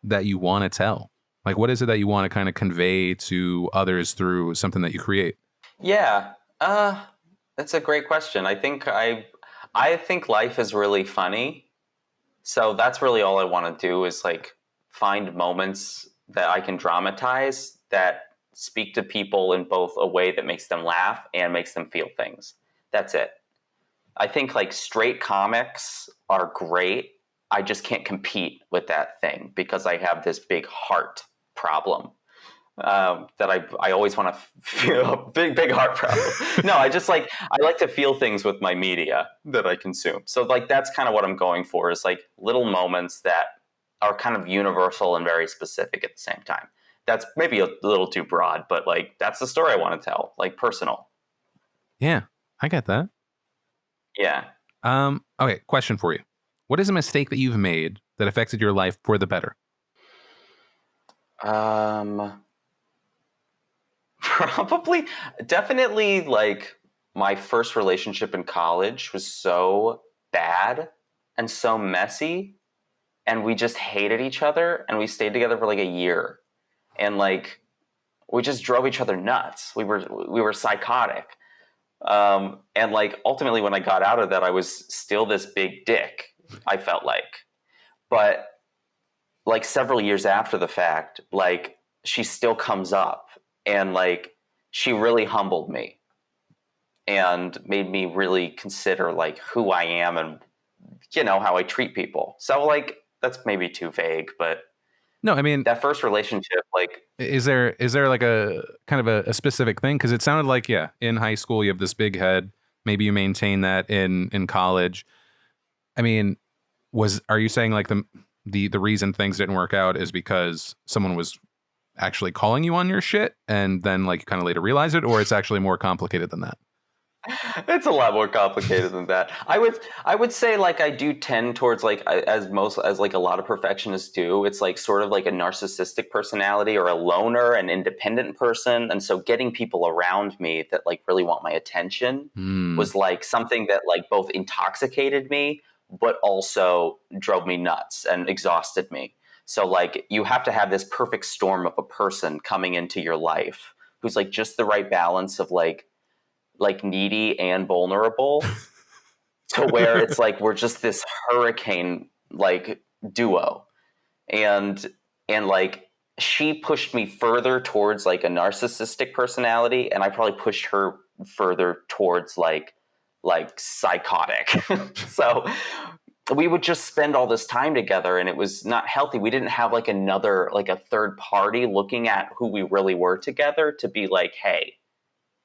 that you want to tell? Like, what is it that you want to kind of convey to others through something that you create? Yeah, that's a great question. I think life is really funny. So that's really all I want to do is like find moments that I can dramatize that speak to people in both a way that makes them laugh and makes them feel things. That's it. I think like straight comics are great. I just can't compete with that thing because I have this big heart problem that I always want to feel. Big heart problem. No, I like to feel things with my media that I consume. So like that's kind of what I'm going for is like little moments that are kind of universal and very specific at the same time. That's maybe a little too broad, but like that's the story I want to tell, like personal. Yeah, I get that. Yeah. Okay, question for you. What is a mistake that you've made that affected your life for the better? Probably, definitely like my first relationship in college was so bad and so messy and we just hated each other and we stayed together for like a year and like we just drove each other nuts. We were psychotic. And like ultimately when I got out of that, I was still this big dick, I felt like. But like several years after the fact, like she still comes up and like she really humbled me and made me really consider like who I am and you know how I treat people. So like that's maybe too vague, but no, I mean that first relationship, like is there like a kind of a specific thing? Because it sounded like in high school you have this big head. Maybe you maintain that in college. I mean, are you saying like the reason things didn't work out is because someone was actually calling you on your shit and then like you kind of later realize it, or it's actually more complicated than that? It's a lot more complicated than that. I would say like I do tend towards like as like a lot of perfectionists do. It's like sort of like a narcissistic personality or a loner, an independent person, and so getting people around me that like really want my attention was like something that like both intoxicated me but also drove me nuts and exhausted me. So like you have to have this perfect storm of a person coming into your life who's like just the right balance of like needy and vulnerable to where it's like we're just this hurricane like duo. And like she pushed me further towards like a narcissistic personality, and I probably pushed her further towards like psychotic. So we would just spend all this time together, and it was not healthy. We didn't have like another like a third party looking at who we really were together to be like, hey,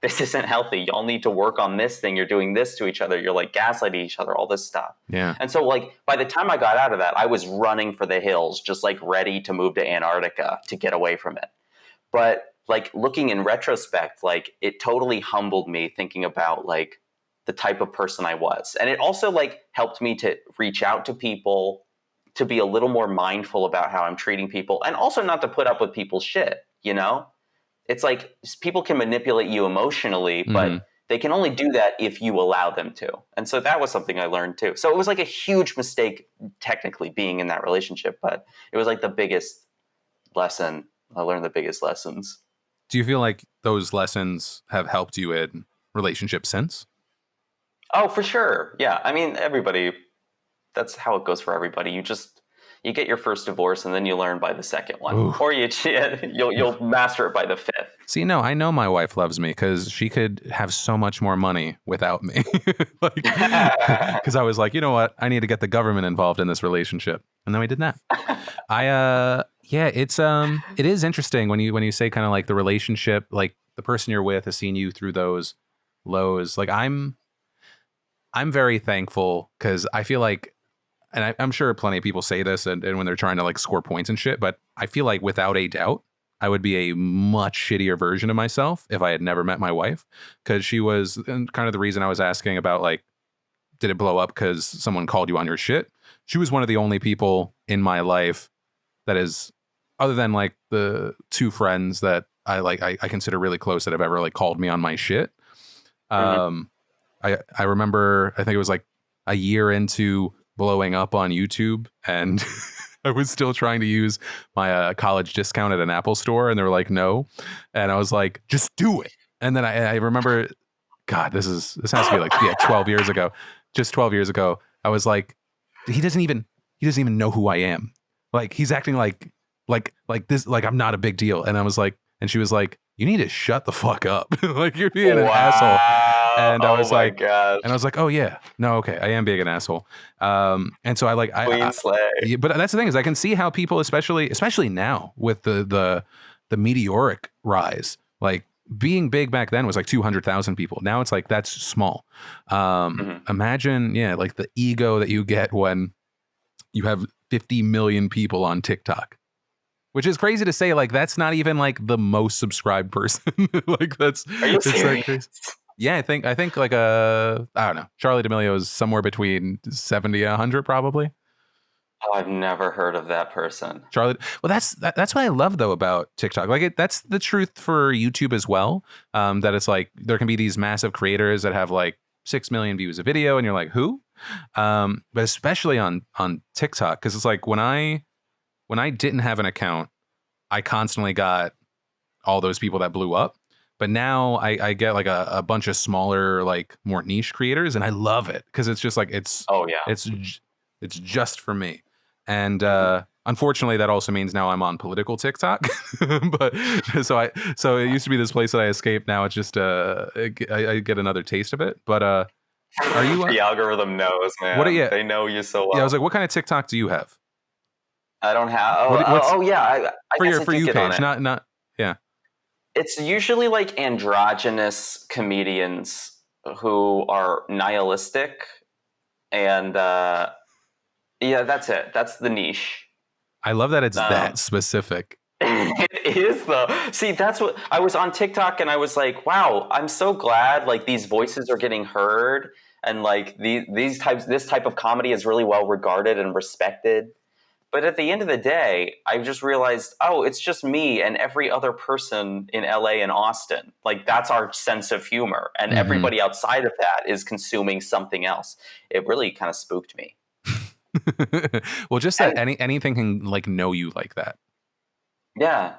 this isn't healthy. Y'all need to work on this thing. You're doing this to each other. You're like gaslighting each other, all this stuff. Yeah. And so like by the time I got out of that, I was running for the hills, just like ready to move to Antarctica to get away from it. But like looking in retrospect, like it totally humbled me thinking about like the type of person I was. And it also like helped me to reach out to people, to be a little more mindful about how I'm treating people, and also not to put up with people's shit, you know? It's like people can manipulate you emotionally, but they can only do that if you allow them to. And so that was something I learned too. So it was like a huge mistake technically being in that relationship, but it was like the biggest lesson. I learned the biggest lessons. Do you feel like those lessons have helped you in relationships since? Oh, for sure. Yeah. I mean, everybody, that's how it goes for everybody. You get your first divorce and then you learn by the second one. Ooh. Or you'll master it by the fifth. See, no, I know my wife loves me because she could have so much more money without me. Because I was like, you know what? I need to get the government involved in this relationship. And then we did that. It is interesting when you say kind of like the relationship, like the person you're with has seen you through those lows. Like I'm very thankful because I feel like, and I'm sure plenty of people say this and when they're trying to like score points and shit, but I feel like without a doubt, I would be a much shittier version of myself if I had never met my wife, because she was kind of the reason I was asking about like, did it blow up because someone called you on your shit? She was one of the only people in my life that is, other than like the two friends that I consider really close that have ever like called me on my shit. I remember, I think it was like a year into blowing up on YouTube, and I was still trying to use my college discount at an Apple store, and they were like, no. And I was like, just do it. And then I remember, God, this has to be like 12 years ago. Just 12 years ago, I was like, he doesn't even know who I am. Like he's acting like this, like I'm not a big deal. And I was like, and she was like, you need to shut the fuck up. Like you're being an asshole. And I was like, gosh. And I was like, oh yeah, no, okay, I am being an asshole. And so Queen slay. But that's the thing is I can see how people, especially now with the meteoric rise, like being big back then was like 200,000 people. Now it's like, that's small. Imagine, like the ego that you get when you have 50 million people on TikTok. Which is crazy to say, like, that's not even like the most subscribed person. Like that's, are you serious? Like, yeah, I think like I don't know. Charlie D'Amelio is somewhere between 70 and 100 probably. Oh, I've never heard of that person. Charlie. Well, that's what I love though about TikTok. Like that's the truth for YouTube as well. That it's like there can be these massive creators that have like 6 million views a video, and you're like, who? But especially on TikTok, because it's like when I didn't have an account, I constantly got all those people that blew up. But now I get like a bunch of smaller, like more niche creators, and I love it because it's just like it's just for me. And unfortunately, that also means now I'm on political TikTok. But so it used to be this place that I escaped. Now it's just I get another taste of it. But are you? The algorithm knows, man. They know you so well. Yeah, I was like, what kind of TikTok do you have? I don't have. I for you page, not yeah. It's usually like androgynous comedians who are nihilistic, and that's it. That's the niche. I love that it's that specific. It is though. See, that's what I was on TikTok and I was like, wow, I'm so glad like these voices are getting heard and like this type of comedy is really well regarded and respected. But at the end of the day, I just realized, oh, it's just me and every other person in LA and Austin. Like that's our sense of humor. And everybody outside of that is consuming something else. It really kind of spooked me. Well, just that anything can like know you like that. Yeah.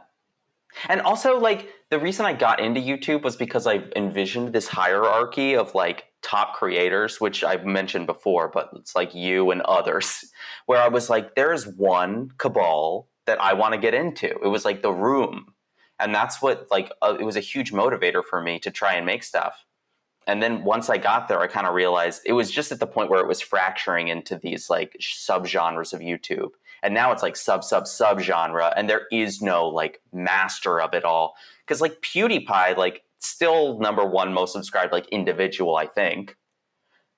And also, like, the reason I got into YouTube was because I envisioned this hierarchy of like top creators, which I've mentioned before, but it's like you and others, where I was like, there's one cabal that I want to get into. It was like The Room. And that's what, like, it was a huge motivator for me to try and make stuff. And then once I got there, I kind of realized it was just at the point where it was fracturing into these like subgenres of YouTube. And now it's like sub genre, and there is no like master of it all. Because like PewDiePie, like still #1 most subscribed like individual, I think.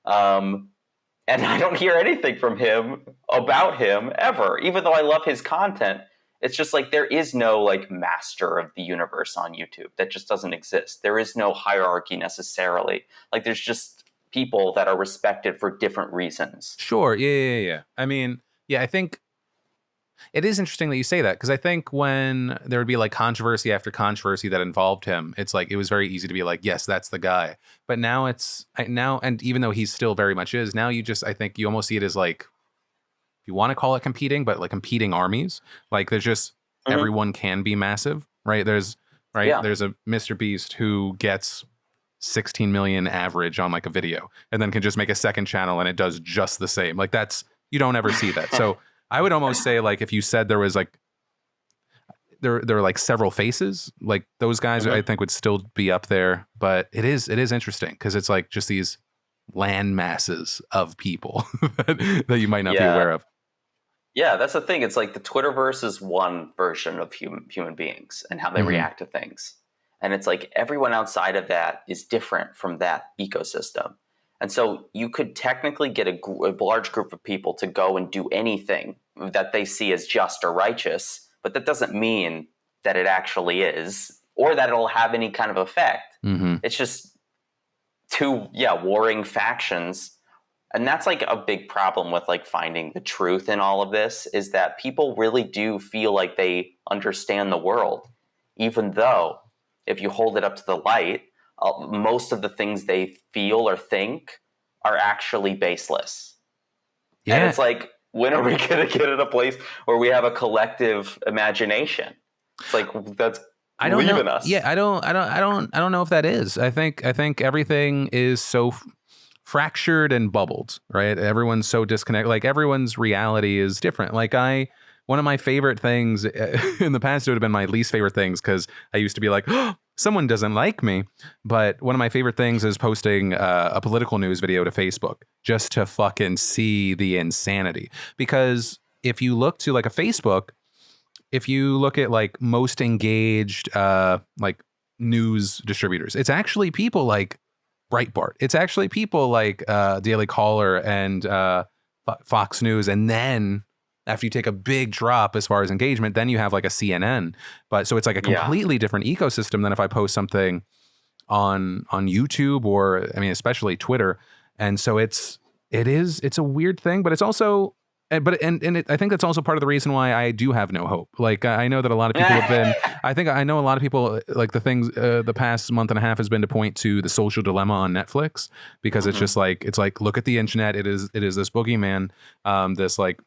And I don't hear anything from him about him ever, even though I love his content. It's just like there is no like master of the universe on YouTube. That just doesn't exist. There is no hierarchy necessarily. Like there's just people that are respected for different reasons. Sure. Yeah. I mean, yeah, I think it is interesting that you say that, because I think when there would be like controversy after controversy that involved him, it's like it was very easy to be like, yes, that's the guy. But now and even though he's still very much is, now I think you almost see it as like, if you want to call it competing, but like competing armies. Like there's just everyone can be massive, right? There's there's a Mr. Beast who gets 16 million average on like a video and then can just make a second channel and it does just the same. Like you don't ever see that. So I would almost say like if you said there was like there are like several faces, like those guys I think would still be up there. But it is interesting because it's like just these land masses of people that you might not be aware of. Yeah, that's the thing. It's like the Twitterverse is one version of human beings and how they react to things. And it's like everyone outside of that is different from that ecosystem. And so you could technically get a large group of people to go and do anything that they see as just or righteous, but that doesn't mean that it actually is or that it'll have any kind of effect. It's just two, warring factions. And that's like a big problem with like finding the truth in all of this, is that people really do feel like they understand the world, even though if you hold it up to the light, most of the things they feel or think are actually baseless. Yeah. And it's like, when are we going to get in a place where we have a collective imagination? It's like, that's leaving us. Yeah, I don't know if that is. I think everything is so fractured and bubbled, right? Everyone's so disconnected. Like everyone's reality is different. Like one of my favorite things in the past, it would have been my least favorite things, because I used to be like, oh, someone doesn't like me. But one of my favorite things is posting a political news video to Facebook just to fucking see the insanity. Because if you look to like a Facebook, if you look at like most engaged like news distributors, it's actually people like Breitbart. It's actually people like Daily Caller and Fox News. And then after you take a big drop as far as engagement, then you have like a CNN. But so it's like a completely different ecosystem than if I post something on YouTube or, I mean, especially Twitter. And so it's a weird thing, but it's also, I think that's also part of the reason why I do have no hope. Like, I know that a lot of people have been, I know a lot of people, like the things, the past month and a half has been to point to The Social Dilemma on Netflix, because it's just like, it's like, look at the internet. It is this boogeyman, this like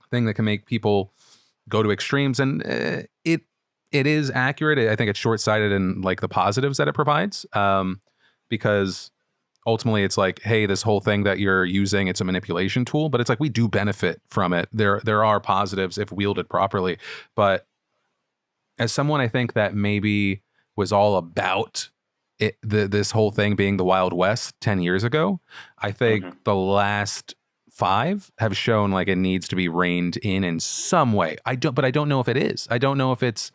thing that can make people go to extremes. And it is accurate. I think it's short-sighted in like the positives that it provides, because ultimately it's like, hey, this whole thing that you're using, it's a manipulation tool, but it's like, we do benefit from it. There are positives if wielded properly. But as someone, I think that maybe was all about it, this whole thing being the Wild West 10 years ago, I think the last 5 have shown like it needs to be reined in some way. But I don't know if it is. I don't know if it's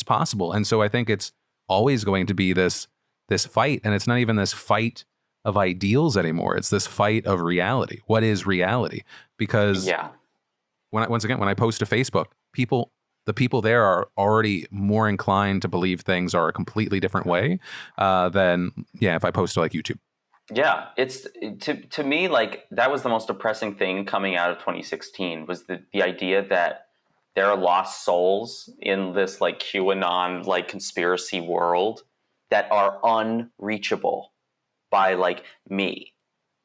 possible. And so I think it's always going to be this fight, and it's not even this fight of ideals anymore. It's this fight of reality. What is reality? Because when I post to Facebook, people the people there are already more inclined to believe things are a completely different way than if I post to like YouTube. Yeah, it's to me, like, that was the most depressing thing coming out of 2016 was the idea that there are lost souls in this like QAnon like conspiracy world that are unreachable by like me.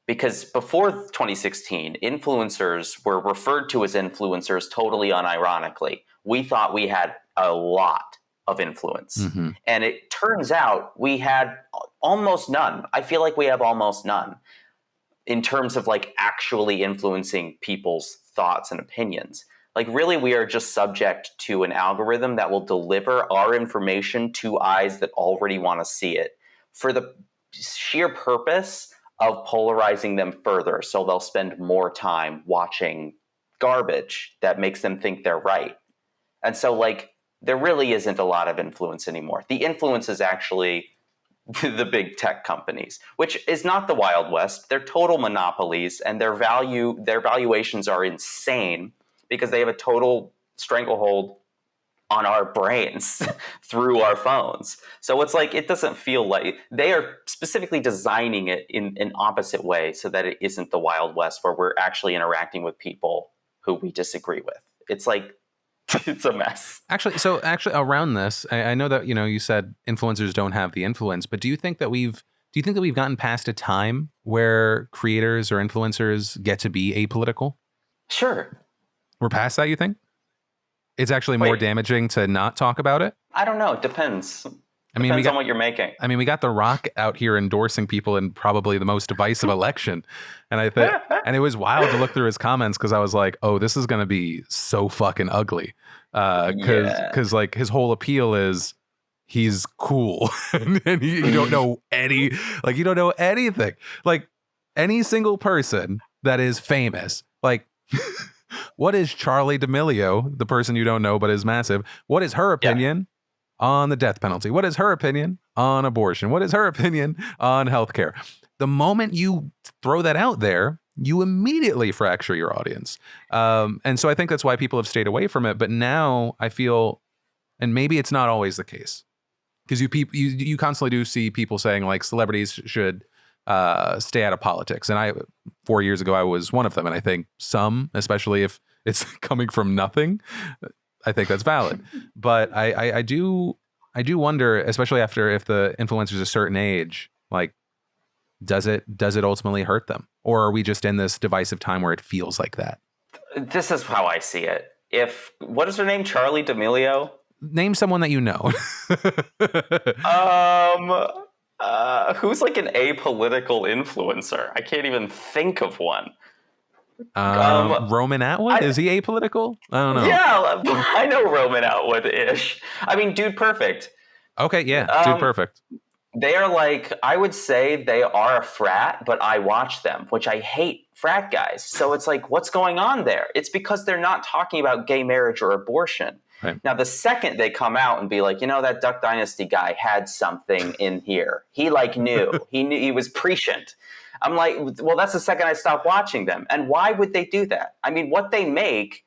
Because before 2016, influencers were referred to as influencers totally unironically. We thought we had a lot of influence. Mm-hmm. And it turns out we had almost none. I feel like we have almost none in terms of like actually influencing people's thoughts and opinions. Like, really, we are just subject to an algorithm that will deliver our information to eyes that already want to see it for the sheer purpose of polarizing them further. So they'll spend more time watching garbage that makes them think they're right. And so, like, there really isn't a lot of influence anymore. The influence is actually the big tech companies, which is not the Wild West. They're total monopolies, and their valuations are insane because they have a total stranglehold on our brains through our phones. So it's like, it doesn't feel like they are specifically designing it in an opposite way so that it isn't the Wild West where we're actually interacting with people who we disagree with. It's like, it's a mess. Actually, around this, I know that, you said influencers don't have the influence, but do you think that we've gotten past a time where creators or influencers get to be apolitical? Sure. We're past that, you think? It's actually more damaging to not talk about it? I don't know. It depends. Depends on what you're making. I mean, we got The Rock out here endorsing people in probably the most divisive election. And I think, and it was wild to look through his comments because I was like, oh, this is going to be so fucking ugly. Because like his whole appeal is he's cool and you don't know you don't know anything. Like any single person that is famous, like what is Charlie D'Amelio, the person you don't know but is massive? What is her opinion on the death penalty? What is her opinion on abortion? What is her opinion on healthcare? The moment you throw that out there, you immediately fracture your audience. And so I think that's why people have stayed away from it. But now I feel, and maybe it's not always the case, because you constantly do see people saying like celebrities should stay out of politics. And 4 years ago, I was one of them. And I think some, especially if it's coming from nothing, I think that's valid. But I do wonder, especially if the influencer's a certain age, like, does it ultimately hurt them? Or are we just in this divisive time where it feels like that? This is how I see it. What is her name? Charlie D'Amelio? Name someone that you know. Who's like an apolitical influencer? I can't even think of one. Roman Atwood? Is he apolitical? I don't know. Yeah, I know Roman Atwood-ish. I mean, Dude Perfect. Okay, yeah, Dude Perfect. They are like, I would say they are a frat, but I watch them, which I hate frat guys. So it's like, what's going on there? It's because they're not talking about gay marriage or abortion. Right. Now, the second they come out and be like, that Duck Dynasty guy had something in here. He knew. He was prescient. I'm like, well, that's the second I stopped watching them. And why would they do that? I mean, what they make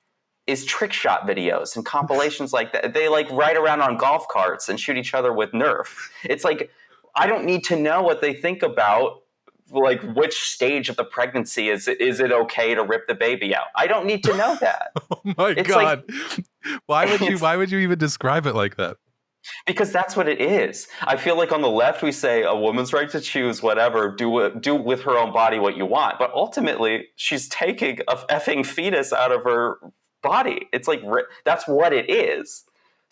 is trick shot videos and compilations like that. They ride around on golf carts and shoot each other with Nerf. It's like, I don't need to know what they think about, like, which stage of the pregnancy is it okay to rip the baby out. I don't need to know that. Oh my God. Why would you even describe it like that? Because that's what it is. I feel like on the left we say a woman's right to choose whatever, do with her own body what you want. But ultimately, she's taking a effing fetus out of her body. It's like, that's what it is.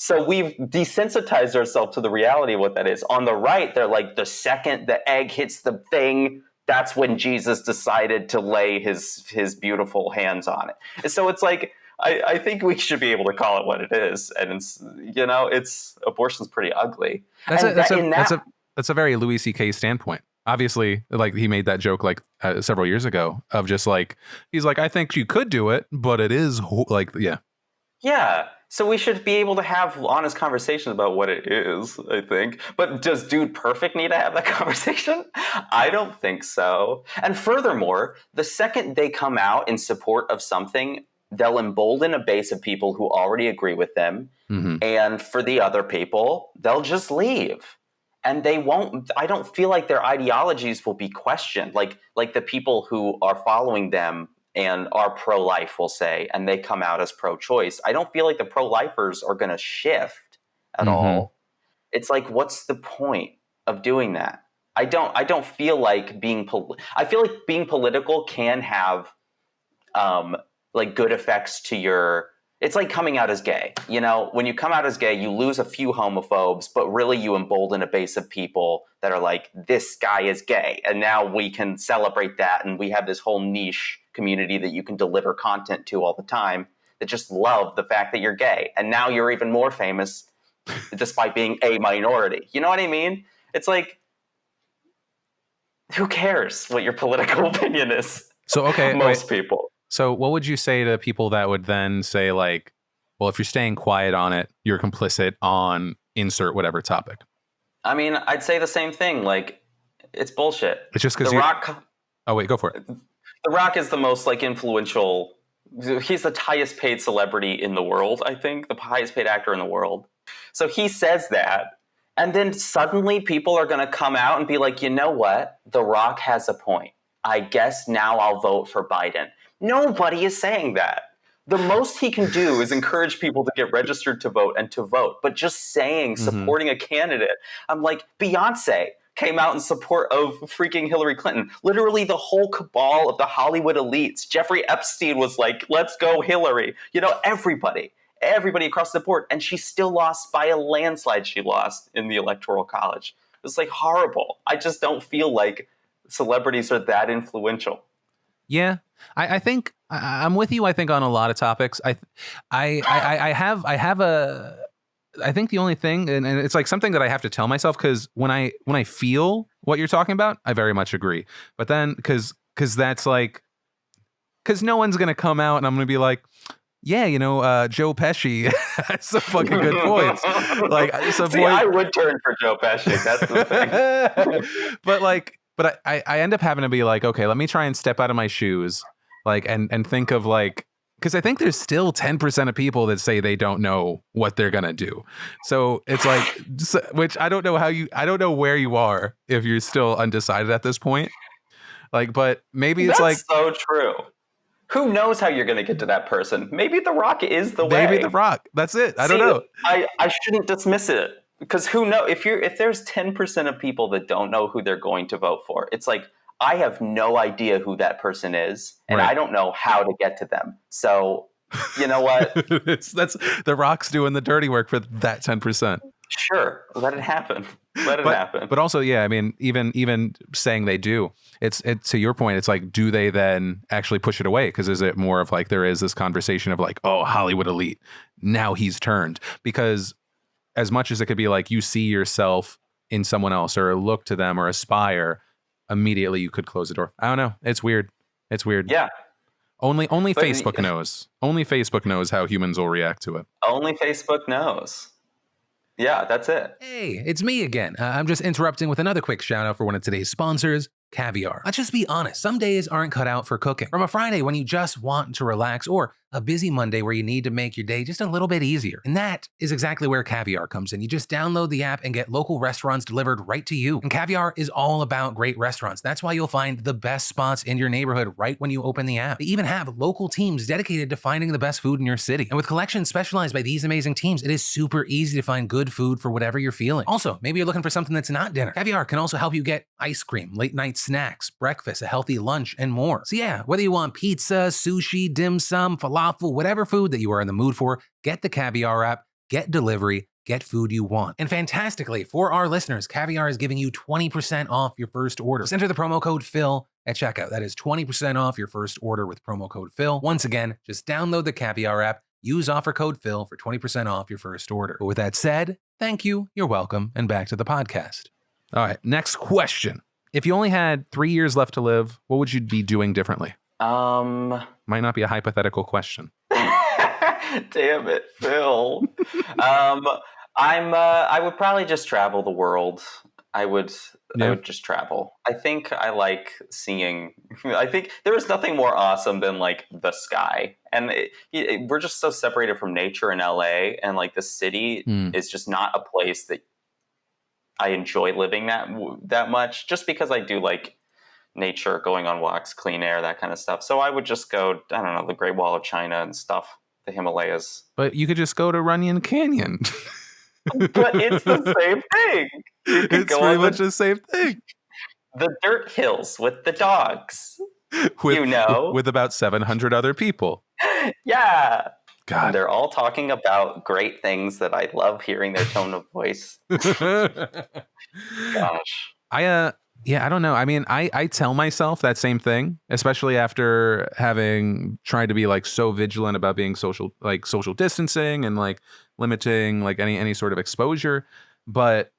So we've desensitized ourselves to the reality of what that is. On the right, they're like, the second the egg hits the thing, that's when Jesus decided to lay his beautiful hands on it. And so it's like, I think we should be able to call it what it is. And it's abortion's pretty ugly. That's a very Louis C.K. standpoint. Obviously, like, he made that joke several years ago of just like, he's like, I think you could do it, but it is Yeah. So we should be able to have honest conversations about what it is, I think. But does Dude Perfect need to have that conversation? I don't think so. And furthermore, the second they come out in support of something, they'll embolden a base of people who already agree with them. Mm-hmm. And for the other people, they'll just leave. And they won't, I don't feel like their ideologies will be questioned. Like the people who are following them and are pro-life will say, and they come out as pro-choice. I don't feel like the pro-lifers are going to shift at all. It's like, what's the point of doing that? I don't feel like I feel like being political can have like good effects to your, it's like coming out as gay. You know, when you come out as gay, you lose a few homophobes, but really you embolden a base of people that are like, this guy is gay. And now we can celebrate that. And we have this whole niche community that you can deliver content to all the time that just love the fact that you're gay. And now you're even more famous despite being a minority. You know what I mean? It's like, who cares what your political opinion is? So, okay. Most people. So what would you say to people that would then say, like, well, if you're staying quiet on it, you're complicit on insert whatever topic? I mean, I'd say the same thing. Like, it's bullshit. It's just because The Rock... Oh, wait, go for it. The Rock is the most, like, influential... He's the highest paid celebrity in the world, I think. The highest paid actor in the world. So he says that. And then suddenly people are going to come out and be like, you know what? The Rock has a point. I guess now I'll vote for Biden. Nobody is saying that. The most he can do is encourage people to get registered to vote and to vote. But just saying, supporting a candidate, I'm like, Beyonce came out in support of freaking Hillary Clinton. Literally the whole cabal of the Hollywood elites. Jeffrey Epstein was like, let's go Hillary. You know, everybody across the board. And she still lost by a landslide. She lost in the Electoral College. It's like horrible. I just don't feel like celebrities are that influential. Yeah, I think I'm with you. I think on a lot of topics, I think the only thing, and it's like something that I have to tell myself, because when I feel what you're talking about, I very much agree. But then because that's like, because no one's gonna come out and I'm gonna be like, yeah, you know, Joe Pesci has some fucking good points. Like, I would turn for Joe Pesci. That's the thing. But I end up having to be like, okay, let me try and step out of my shoes, like, and think of like, because I think there's still 10% of people that say they don't know what they're gonna do. So it's like, which I don't know where you are if you're still undecided at this point. Like, but maybe it's That's like so true. Who knows how you're going to get to that person? Maybe The Rock is the way. Maybe The Rock. That's it. I don't know. I shouldn't dismiss it, because who knows? If there's 10% of people that don't know who they're going to vote for, it's like, I have no idea who that person is, and right. I don't know how to get to them. So, you know what? That's The Rock's doing the dirty work for that 10%. Sure, let it happen. Let it happen. But also, yeah, I mean, even saying they do, it's to your point, it's like, do they then actually push it away? Because is it more of like, there is this conversation of like, oh, Hollywood elite, now he's turned? Because as much as it could be like you see yourself in someone else or look to them or aspire, immediately you could close the door. I don't know. It's weird. Yeah. Only Facebook knows. Only Facebook knows how humans will react to it. Only Facebook knows. Yeah, that's it. Hey, it's me again. I'm just interrupting with another quick shout out for one of today's sponsors, Caviar. Let's just be honest, some days aren't cut out for cooking. From a Friday when you just want to relax, or a busy Monday where you need to make your day just a little bit easier. And that is exactly where Caviar comes in. You just download the app and get local restaurants delivered right to you. And Caviar is all about great restaurants. That's why you'll find the best spots in your neighborhood right when you open the app. They even have local teams dedicated to finding the best food in your city. And with collections specialized by these amazing teams, it is super easy to find good food for whatever you're feeling. Also, maybe you're looking for something that's not dinner. Caviar can also help you get ice cream, late night snacks, breakfast, a healthy lunch, and more. So yeah, whether you want pizza, sushi, dim sum, falafel, whatever food that you are in the mood for, get the Caviar app, get delivery, get food you want. And fantastically, for our listeners, Caviar is giving you 20% off your first order. Just enter the promo code Phil at checkout. That is 20% off your first order with promo code Phil. Once again, just download the Caviar app, use offer code Phil for 20% off your first order. But with that said, thank you, you're welcome, and back to the podcast. All right, next question. If you only had 3 years left to live, what would you be doing differently? Might not be a hypothetical question. Damn it, Phil. I would probably just travel the world. I would just travel. I think I like seeing. I think there is nothing more awesome than like the sky, and we're just so separated from nature in LA, and like the city is just not a place that I enjoy living that much. Just because I do like nature, going on walks, clean air, that kind of stuff. So I would just go. I don't know, the Great Wall of China and stuff, the Himalayas. But you could just go to Runyon Canyon. But it's the same thing. It's pretty much the same thing. The dirt hills with the dogs. With with about 700 other people. Yeah. God. And they're all talking about great things that I love hearing their tone of voice. Gosh. I don't know. I mean, I tell myself that same thing, especially after having tried to be like so vigilant about being social distancing and like limiting like any sort of exposure. But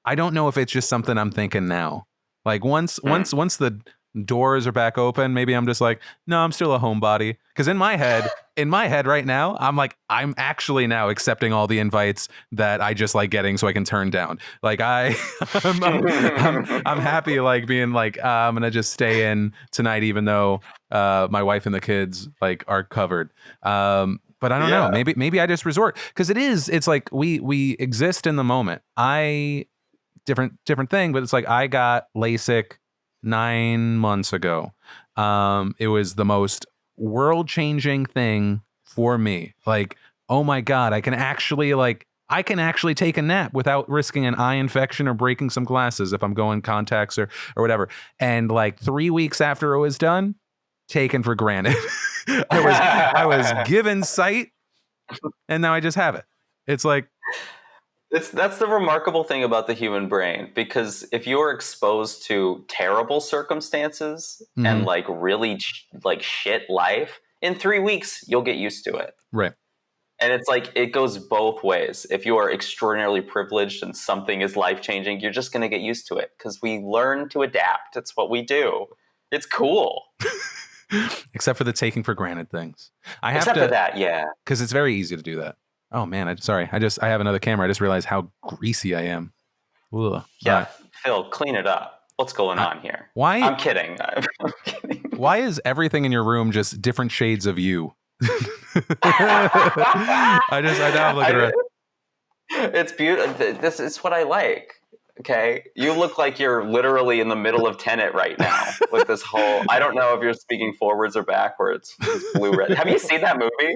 I don't know if it's just something I'm thinking now. Like once the doors are back open, maybe I'm just like, no, I'm still a homebody. Because in my head right now, I'm actually now accepting all the invites that I just like getting so I can turn down. Like I'm happy like being like, I'm gonna just stay in tonight even though my wife and the kids like are covered. But I don't know. Maybe I just resort, because it's like we exist in the moment. Different thing, but it's like I got LASIK 9 months ago. It was the most world-changing thing for me. Like, oh my God, I can actually take a nap without risking an eye infection or breaking some glasses if I'm going contacts or whatever. And like 3 weeks after it was done, taken for granted. I was given sight, and now I just have it. It's like, that's the remarkable thing about the human brain, because if you're exposed to terrible circumstances and like really like shit life, in 3 weeks you'll get used to it. Right. And it's like it goes both ways. If you are extraordinarily privileged and something is life-changing, you're just going to get used to it because we learn to adapt. It's what we do. It's cool. Except for the taking for granted things. Except for that, yeah. Because it's very easy to do that. Oh man, sorry. I have another camera. I just realized how greasy I am. Ugh. Yeah, Phil, clean it up. What's going on here? Why? I'm kidding. I'm kidding. Why is everything in your room just different shades of you? I now look around. It's beautiful. This is what I like. Okay, you look like you're literally in the middle of Tenet right now with this whole. I don't know if you're speaking forwards or backwards. This blue red. Have you seen that movie?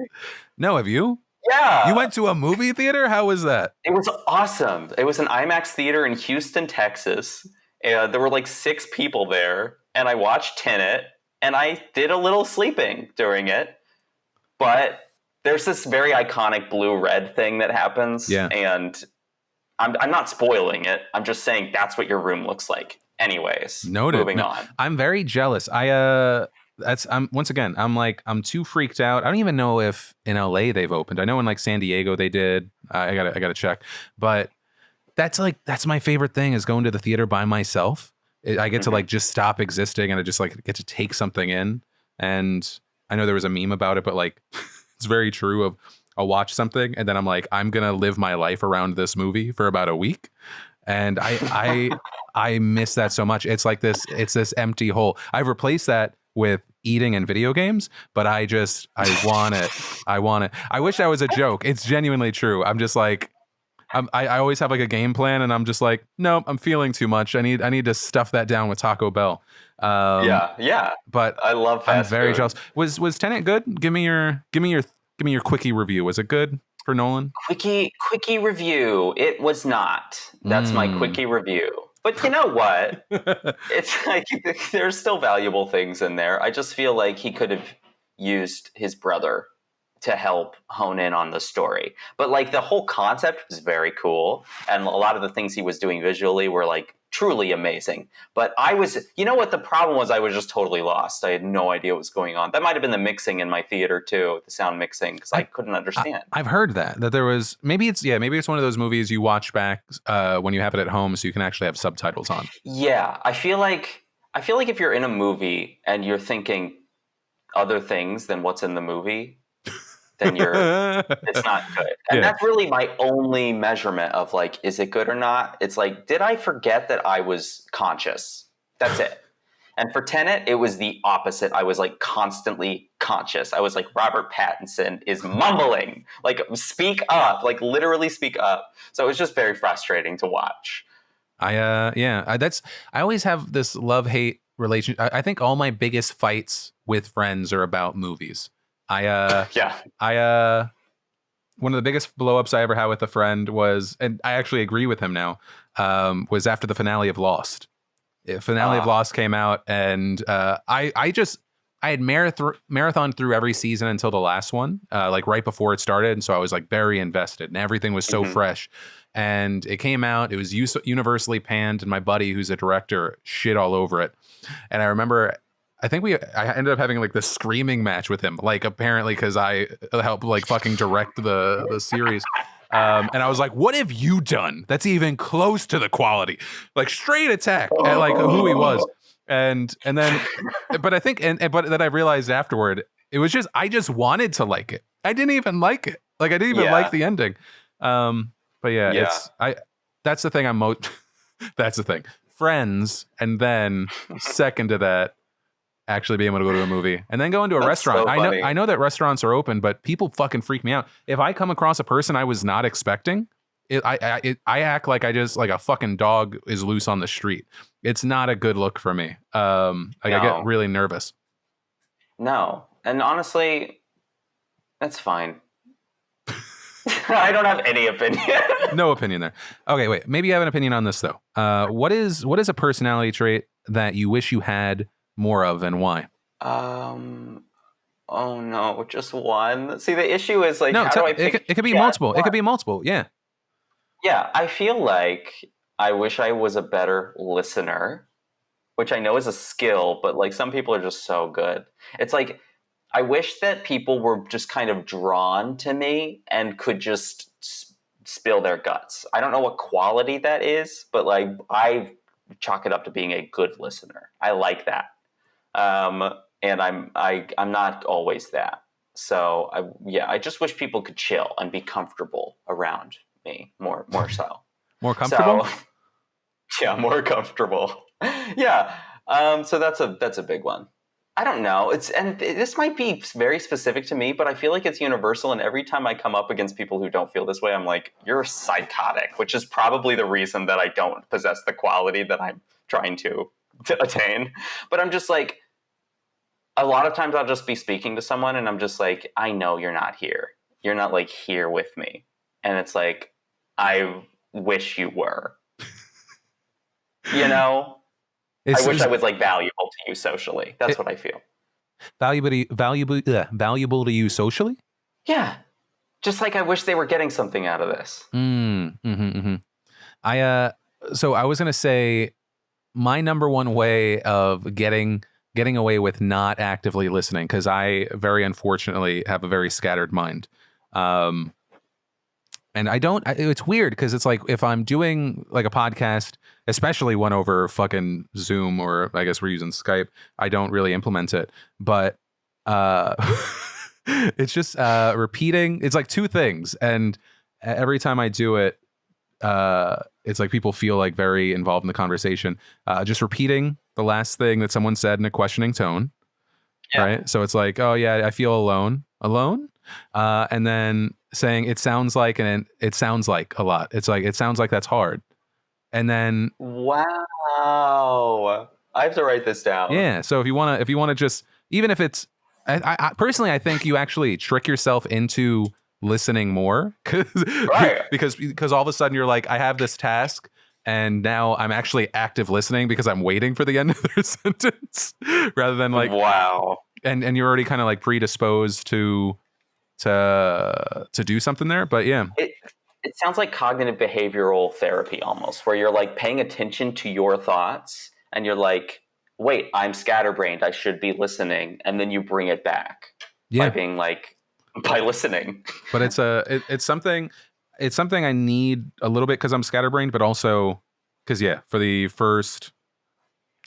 No, have you? Yeah. You went to a movie theater? How was that? It was awesome. It was an IMAX theater in Houston, Texas. There were like 6 people there, and I watched Tenet, and I did a little sleeping during it. But there's this very iconic blue-red thing that happens, and I'm not spoiling it. I'm just saying that's what your room looks like. Anyways, noted. Moving on. I'm very jealous. I'm too freaked out. I don't even know if in LA they've opened. I know in like San Diego they did. I gotta check. But that's my favorite thing, is going to the theater by myself. I get to like just stop existing, and I just like get to take something in. And I know there was a meme about it, but like it's very true. I'll watch something and then I'm like, I'm gonna live my life around this movie for about a week. And I miss that so much. It's like this empty hole. I've replaced that with eating and video games, but I want it. I wish that was a joke. It's genuinely true. I'm just like, I always have like a game plan, and I'm just like, no, I'm feeling too much. I need to stuff that down with Taco Bell. Yeah. But I love fast I'm very food. jealous. Was Tenet good? Give me your quickie review. Was it good for Nolan? Quickie review. It was not. That's my quickie review. But you know what? It's like there's still valuable things in there. I just feel like he could have used his brother to help hone in on the story. But like the whole concept was very cool, and a lot of the things he was doing visually were like truly amazing. But you know what the problem was? I was just totally lost. I had no idea what was going on. That might have been the mixing in my theater too, the sound mixing, because I couldn't understand. I've heard that there was, maybe it's one of those movies you watch back when you have it at home, so you can actually have subtitles on. Yeah, I feel like if you're in a movie and you're thinking other things than what's in the movie, then it's not good. And that's really my only measurement of like, is it good or not? It's like, did I forget that I was conscious? That's it. And for Tenet, it was the opposite. I was like constantly conscious. I was like, Robert Pattinson is mumbling. Like, speak up. Like, literally speak up. So it was just very frustrating to watch. I always have this love-hate relation. I think all my biggest fights with friends are about movies. One of the biggest blow-ups I ever had with a friend was, and I actually agree with him now, was after the finale of Lost. Finale of Lost came out, and I had marathon through every season until the last one, like right before it started, and so I was like very invested, and everything was so fresh. And it came out, it was universally panned, and my buddy, who's a director, shit all over it. And I remember, I ended up having like this screaming match with him, like apparently because I helped like fucking direct the series. And I was like, what have you done that's even close to the quality? Like straight attack at like who he was. And then, but I think, but then I realized afterward, it was just, I just wanted to like it. I didn't even like it. Like I didn't even like the ending. But yeah, that's the thing that's the thing. Friends. And then second to that, actually being able to go to a movie and then go into a restaurant. So I know that restaurants are open, but people fucking freak me out. If I come across a person I was not expecting, I act like I just like a fucking dog is loose on the street. It's not a good look for me. I get really nervous. No. And honestly, that's fine. I don't have any opinion. No opinion there. Okay, wait. Maybe you have an opinion on this though. What is a personality trait that you wish you had more of, and why? Oh no, just one. See, the issue is like, it could be multiple. It could be multiple. Yeah. Yeah, I feel like I wish I was a better listener, which I know is a skill, but like some people are just so good. It's like, I wish that people were just kind of drawn to me and could just spill their guts. I don't know what quality that is, but like I chalk it up to being a good listener. I like that. And I'm not always that. So I just wish people could chill and be comfortable around me more so. More comfortable? So, yeah, more comfortable. Yeah. So that's a big one. I don't know. This might be very specific to me, but I feel like it's universal. And every time I come up against people who don't feel this way, I'm like, you're psychotic, which is probably the reason that I don't possess the quality that I'm trying to attain. But I'm just like, a lot of times I'll just be speaking to someone and I'm just like, I know you're not here. You're not like here with me. And it's like, I wish you were. You know? I wish I was like valuable to you socially. That's what I feel. Valuable to you socially? Yeah. Just like I wish they were getting something out of this. So I was going to say my number one way of getting away with not actively listening, because I very unfortunately have a very scattered mind. And it's weird because it's like if I'm doing like a podcast, especially one over fucking Zoom, or I guess we're using Skype, I don't really implement it. But it's just repeating. It's like two things. And every time I do it, it's like people feel like very involved in the conversation. Just repeating the last thing that someone said in a questioning tone. Yeah. Right. So it's like, oh yeah, I feel alone. And then saying it sounds like, and it sounds like a lot. It's like, it sounds like that's hard. And then, wow, I have to write this down. Yeah. So if you want to just, even if it's, I personally, I think you actually trick yourself into listening more because all of a sudden you're like, I have this task and now I'm actually active listening because I'm waiting for the end of their sentence rather than like, wow. And you're already kind of like predisposed to do something there. But yeah, it sounds like cognitive behavioral therapy almost, where you're like paying attention to your thoughts and you're like, wait, I'm scatterbrained, I should be listening. And then you bring it back by being like, by listening. But it's something I need a little bit because I'm scatterbrained, but also because for the first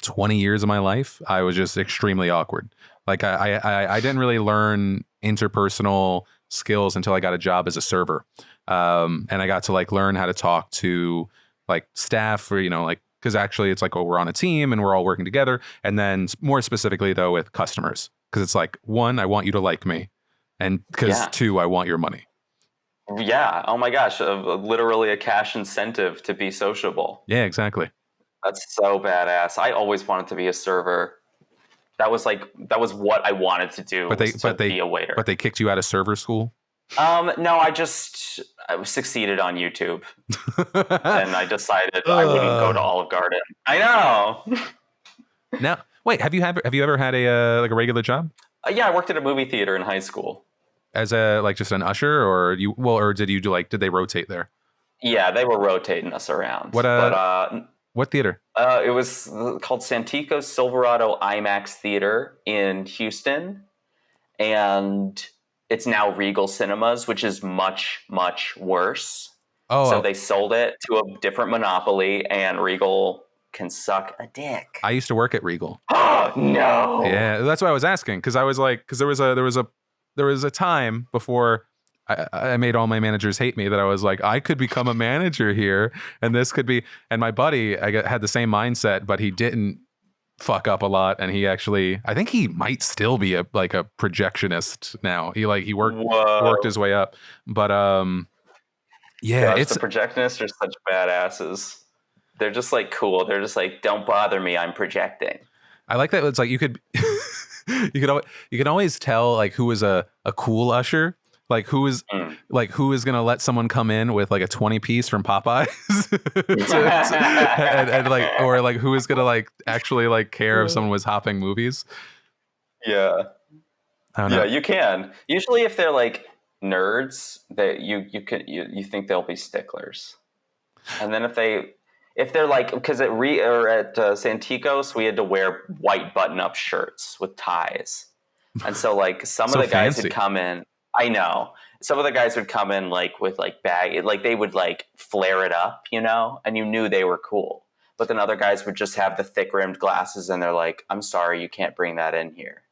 20 years of my life, I was just extremely awkward. Like I didn't really learn interpersonal skills until I got a job as a server. And I got to like learn how to talk to like staff, or, you know, like, because actually it's like, oh, we're on a team and we're all working together. And then more specifically though, with customers, because it's like, one, I want you to like me, and because two, I want your money. Yeah. Oh my gosh. Literally a cash incentive to be sociable. Yeah, exactly. That's so badass. I always wanted to be a server. That was what I wanted to do. But they be a waiter. But they kicked you out of server school? No, I succeeded on YouTube. And I decided I wouldn't go to Olive Garden. I know. Now, wait, have you ever had a like a regular job? Yeah, I worked at a movie theater in high school. As a like just an usher, or did they rotate there? Yeah, they were rotating us around. What theater? It was called Santikos Silverado IMAX Theater in Houston, and it's now Regal Cinemas, which is much, much worse. Oh, so they sold it to a different monopoly, and Regal can suck a dick. I used to work at Regal. Oh no! Yeah, that's why I was asking, because I was like, because there was a time before I made all my managers hate me that I was like, I could become a manager here, and this could be. And my buddy, had the same mindset, but he didn't fuck up a lot, and he actually, I think he might still be a projectionist now. He worked his way up, but yeah, the projectionists are such badasses. They're just like cool. They're just like, don't bother me, I'm projecting. I like that. It's like you could you can always tell like who is a cool usher. Like who is gonna let someone come in with like a 20-piece from Popeyes, and like, or like who is gonna like actually like care if someone was hopping movies. Yeah, I don't know. You can. Usually, if they're like nerds, that you think they'll be sticklers, and then if they're like, because at Santikos we had to wear white button-up shirts with ties, and so like some of the guys would come in. I know. Some of the guys would come in like with like they would like flare it up, you know, and you knew they were cool. But then other guys would just have the thick rimmed glasses, and they're like, I'm sorry, you can't bring that in here.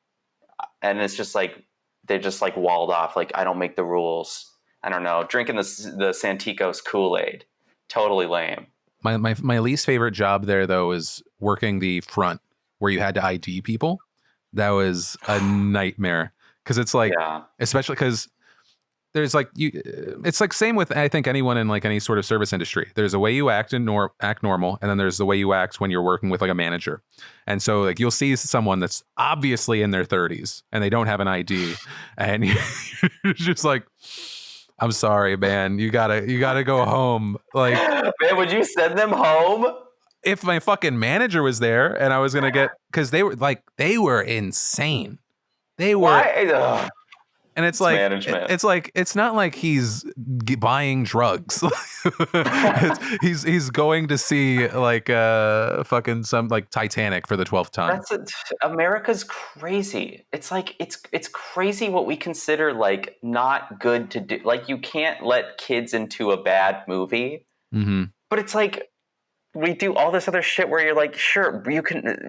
And it's just like, they're just like walled off. Like, I don't make the rules. I don't know. Drinking the Santikos Kool-Aid. Totally lame. My least favorite job there though is working the front where you had to ID people. That was a nightmare. Because it's like, especially because there's like it's like same with I think anyone in like any sort of service industry. There's a way you act act normal, and then there's the way you act when you're working with like a manager. And so like you'll see someone that's obviously in their 30s and they don't have an ID, and you're just like, I'm sorry, man, you gotta go home. Like, man, would you send them home? If my fucking manager was there and I was gonna get, because they were insane. They were, and it's like management. It's not like he's buying drugs. he's going to see like fucking some like Titanic for the 12th time. America's crazy. It's like it's crazy what we consider like not good to do. Like you can't let kids into a bad movie, but it's like we do all this other shit where you're like, sure,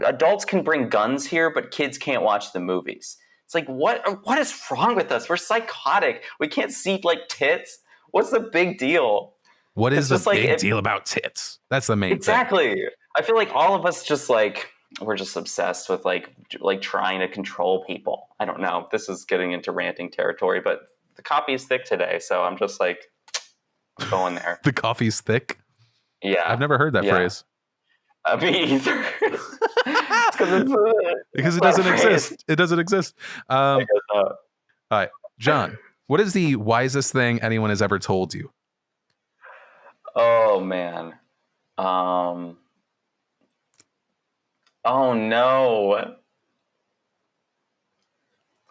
adults can bring guns here, but kids can't watch the movies. It's like, what is wrong with us? We're psychotic. We can't see like tits. What's the big deal? What is the big deal about tits? That's the main thing. Exactly. I feel like all of us just like, we're just obsessed with like trying to control people. I don't know. This is getting into ranting territory, but the coffee is thick today. So I'm just like going there. The coffee's thick? Yeah. I've never heard that phrase. Me either. Because it doesn't exist. It doesn't exist. All right, John, what is the wisest thing anyone has ever told you? Oh man. Oh no.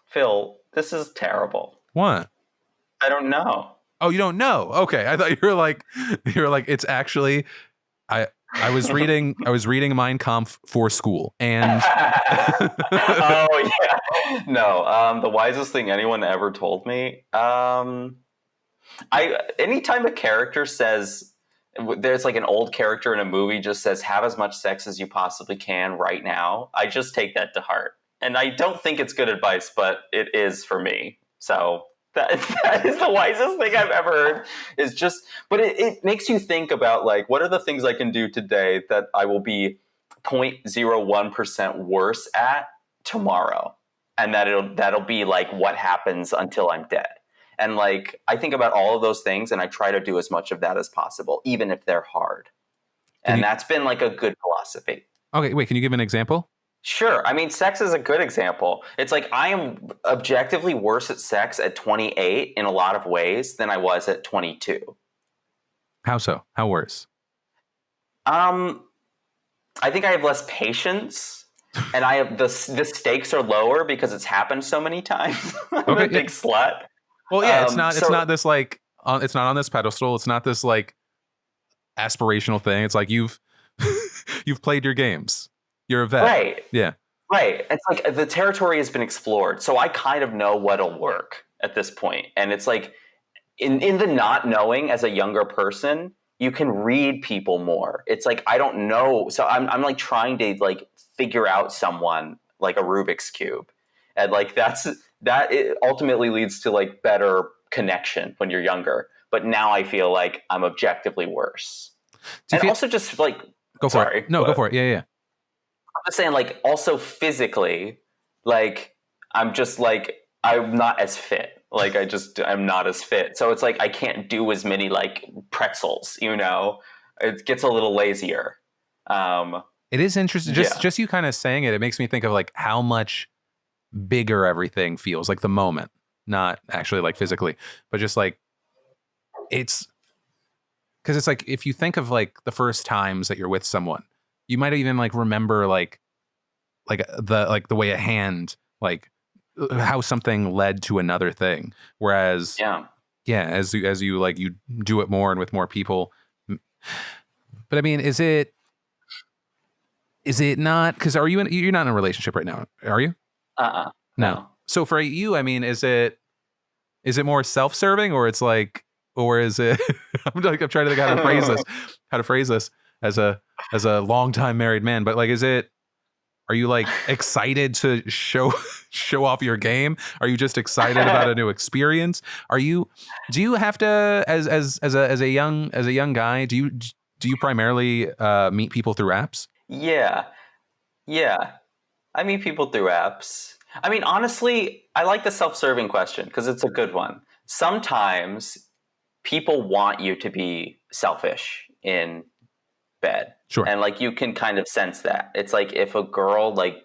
Phil, this is terrible. What? I don't know. Oh, you don't know? Okay, I thought you were like it's actually I was reading Mein Kampf for school, and oh yeah, no. The wisest thing anyone ever told me. Anytime a character says, there's like an old character in a movie just says, "Have as much sex as you possibly can right now," I just take that to heart, and I don't think it's good advice, but it is for me. So that is the wisest thing I've ever heard. Is just, but it makes you think about like, what are the things I can do today that I will be 0.01% worse at tomorrow, and that'll be like what happens until I'm dead. And like, I think about all of those things, and I try to do as much of that as possible, even if they're hard. And that's been like a good philosophy. Okay, wait, can you give an example? Sure. I mean, sex is a good example. It's like I am objectively worse at sex at 28 in a lot of ways than I was at 22. How so? How worse? I think I have less patience, and I have the stakes are lower because it's happened so many times. I'm a big slut. Well, yeah, it's not this like it's not on this pedestal. It's not this like aspirational thing. It's like you've played your games. You're a vet. Right. Yeah. Right. It's like the territory has been explored. So I kind of know what'll work at this point. And it's like in the not knowing as a younger person, you can read people more. It's like, I don't know. So I'm like trying to like figure out someone like a Rubik's Cube. And like that it ultimately leads to like better connection when you're younger. But now I feel like I'm objectively worse. And also just like, go for it. No, go for it. Yeah. I'm just saying, like, also physically, like, I'm just like, I'm not as fit. Like, I'm not as fit. So it's like, I can't do as many, like, pretzels, you know? It gets a little lazier. It is interesting. Just you kind of saying it makes me think of, like, how much bigger everything feels, like the moment. Not actually, like, physically, but just, like, it's... Because it's like, if you think of, like, the first times that you're with someone, you might even like remember like the way a hand, like how something led to another thing. Whereas as you like you do it more and with more people. But I mean, is it not? Because you're not in a relationship right now, are you? No. So for you, I mean, is it more self-serving, or it's like, or is it? I'm trying to think how to phrase this as a longtime married man, but like, are you like excited to show off your game? Are you just excited about a new experience? Do you have to, as a young guy, do you primarily meet people through apps? Yeah. I meet people through apps. I mean, honestly, I like the self-serving question because it's a good one. Sometimes people want you to be selfish in bed. Sure. And like, you can kind of sense that. It's like, if a girl like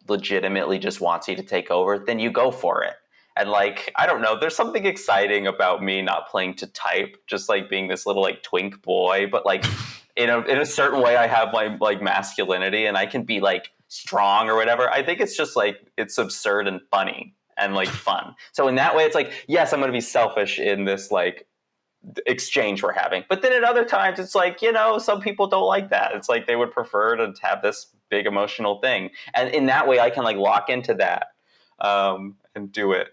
legitimately just wants you to take over, then you go for it. And like, I don't know, there's something exciting about me not playing to type, just like being this little like twink boy, but like in a certain way I have my like masculinity and I can be like strong or whatever. I think it's just like, it's absurd and funny and like fun. So in that way, it's like, yes, I'm going to be selfish in this like exchange we're having. But then at other times it's like, you know, some people don't like that. It's like they would prefer to have this big emotional thing. And in that way I can like lock into that and do it.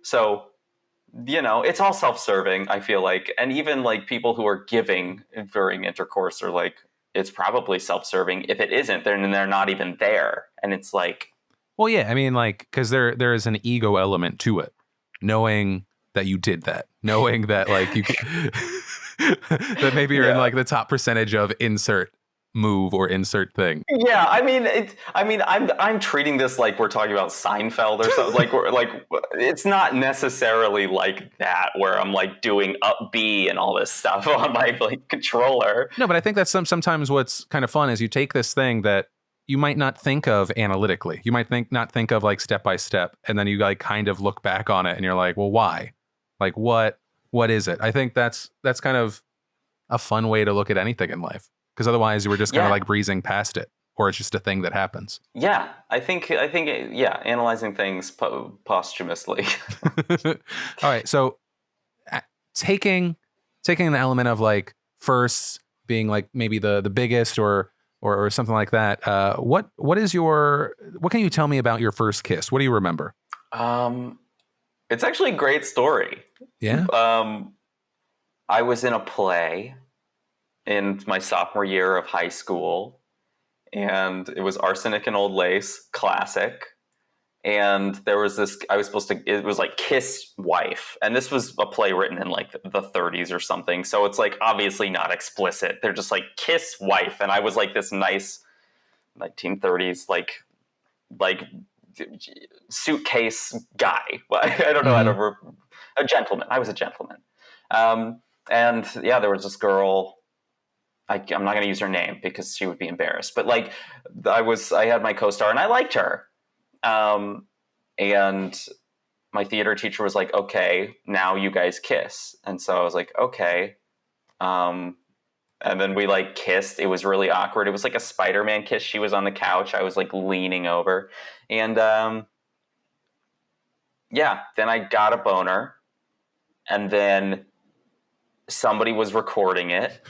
So, you know, it's all self-serving, I feel like. And even like people who are giving during intercourse are like, it's probably self-serving. If it isn't, then they're not even there. And it's like, well, yeah, I mean, like, because there is an ego element to it, knowing that you did that, knowing that like you that maybe you're in like the top percentage of insert move or insert thing. Yeah, I mean, I'm treating this like we're talking about Seinfeld or something. like it's not necessarily like that where I'm like doing up B and all this stuff on my like controller. No, but I think that's sometimes what's kind of fun is you take this thing that you might not think of analytically. You might not think of like step by step, and then you like kind of look back on it and you're like, well, why? Like what is it? I think that's kind of a fun way to look at anything in life, because otherwise you were just kind of like breezing past it, or it's just a thing that happens. Yeah, I think analyzing things posthumously. All right, so taking the element of like first being like maybe the biggest or something like that. What can you tell me about your first kiss? What do you remember? It's actually a great story. Yeah. I was in a play in my sophomore year of high school, and it was Arsenic and Old Lace, classic. and there was this, I was supposed to, it was like Kiss Wife, and this was a play written in like the 30s or something, so it's like obviously not explicit. They're just like Kiss Wife, and I was like this nice 1930s like suitcase guy. I don't know how to a gentleman. I was a gentleman. And yeah, there was this girl. I'm not going to use her name because she would be embarrassed. But like, I had my co-star and I liked her. And my theater teacher was like, "Okay, now you guys kiss." And so I was like, "Okay." And then we like kissed. It was really awkward. It was like a Spider-Man kiss. She was on the couch. I was like leaning over, and yeah. Then I got a boner, and then somebody was recording it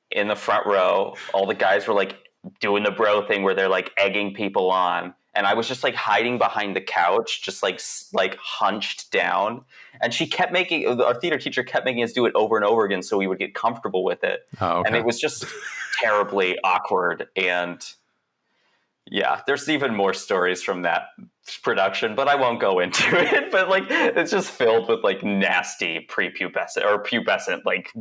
in the front row. All the guys were like doing the bro thing where they're like egging people on. And I was just like hiding behind the couch, just like hunched down. And she kept our theater teacher kept making us do it over and over again so we would get comfortable with it. Oh, okay. And it was just terribly awkward. And yeah, there's even more stories from that production, but I won't go into it. But like, it's just filled with like nasty prepubescent or pubescent, like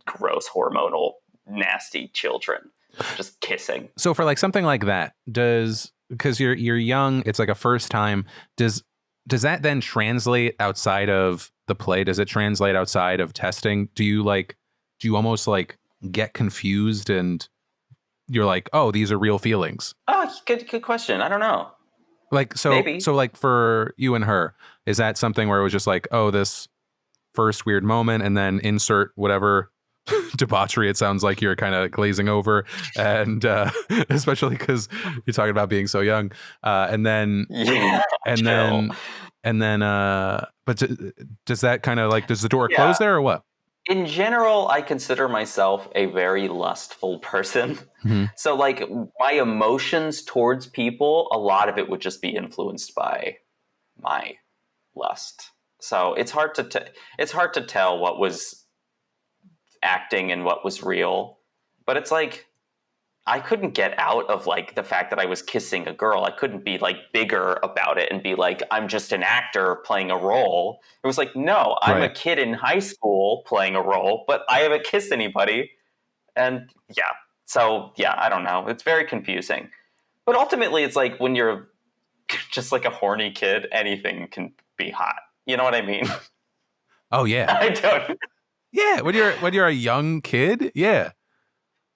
gross hormonal, nasty children just kissing. So for like something like that, because you're young, it's like a first time, does that then translate outside of the play? Does it translate outside of testing? Do you almost like get confused and you're like, oh, these are real feelings? Oh, good question. I don't know. Like, so maybe. So like for you and her, is that something where it was just like, oh, this first weird moment, and then insert whatever debauchery it sounds like you're kind of glazing over, and especially because you're talking about being so young, and then but does that kind of like, does the door close there or what? In general, I consider myself a very lustful person. So like my emotions towards people, a lot of it would just be influenced by my lust. So it's hard to tell what was acting and what was real. But it's like, I couldn't get out of like the fact that I was kissing a girl. I couldn't be like bigger about it and be like, I'm just an actor playing a role. It was like, no, I'm a kid in high school playing a role, but I haven't kissed anybody. And yeah, so yeah, I don't know. It's very confusing. But ultimately, it's like when you're just like a horny kid, anything can be hot. You know what I mean? Oh yeah. I don't. Yeah, when you're a young kid, yeah.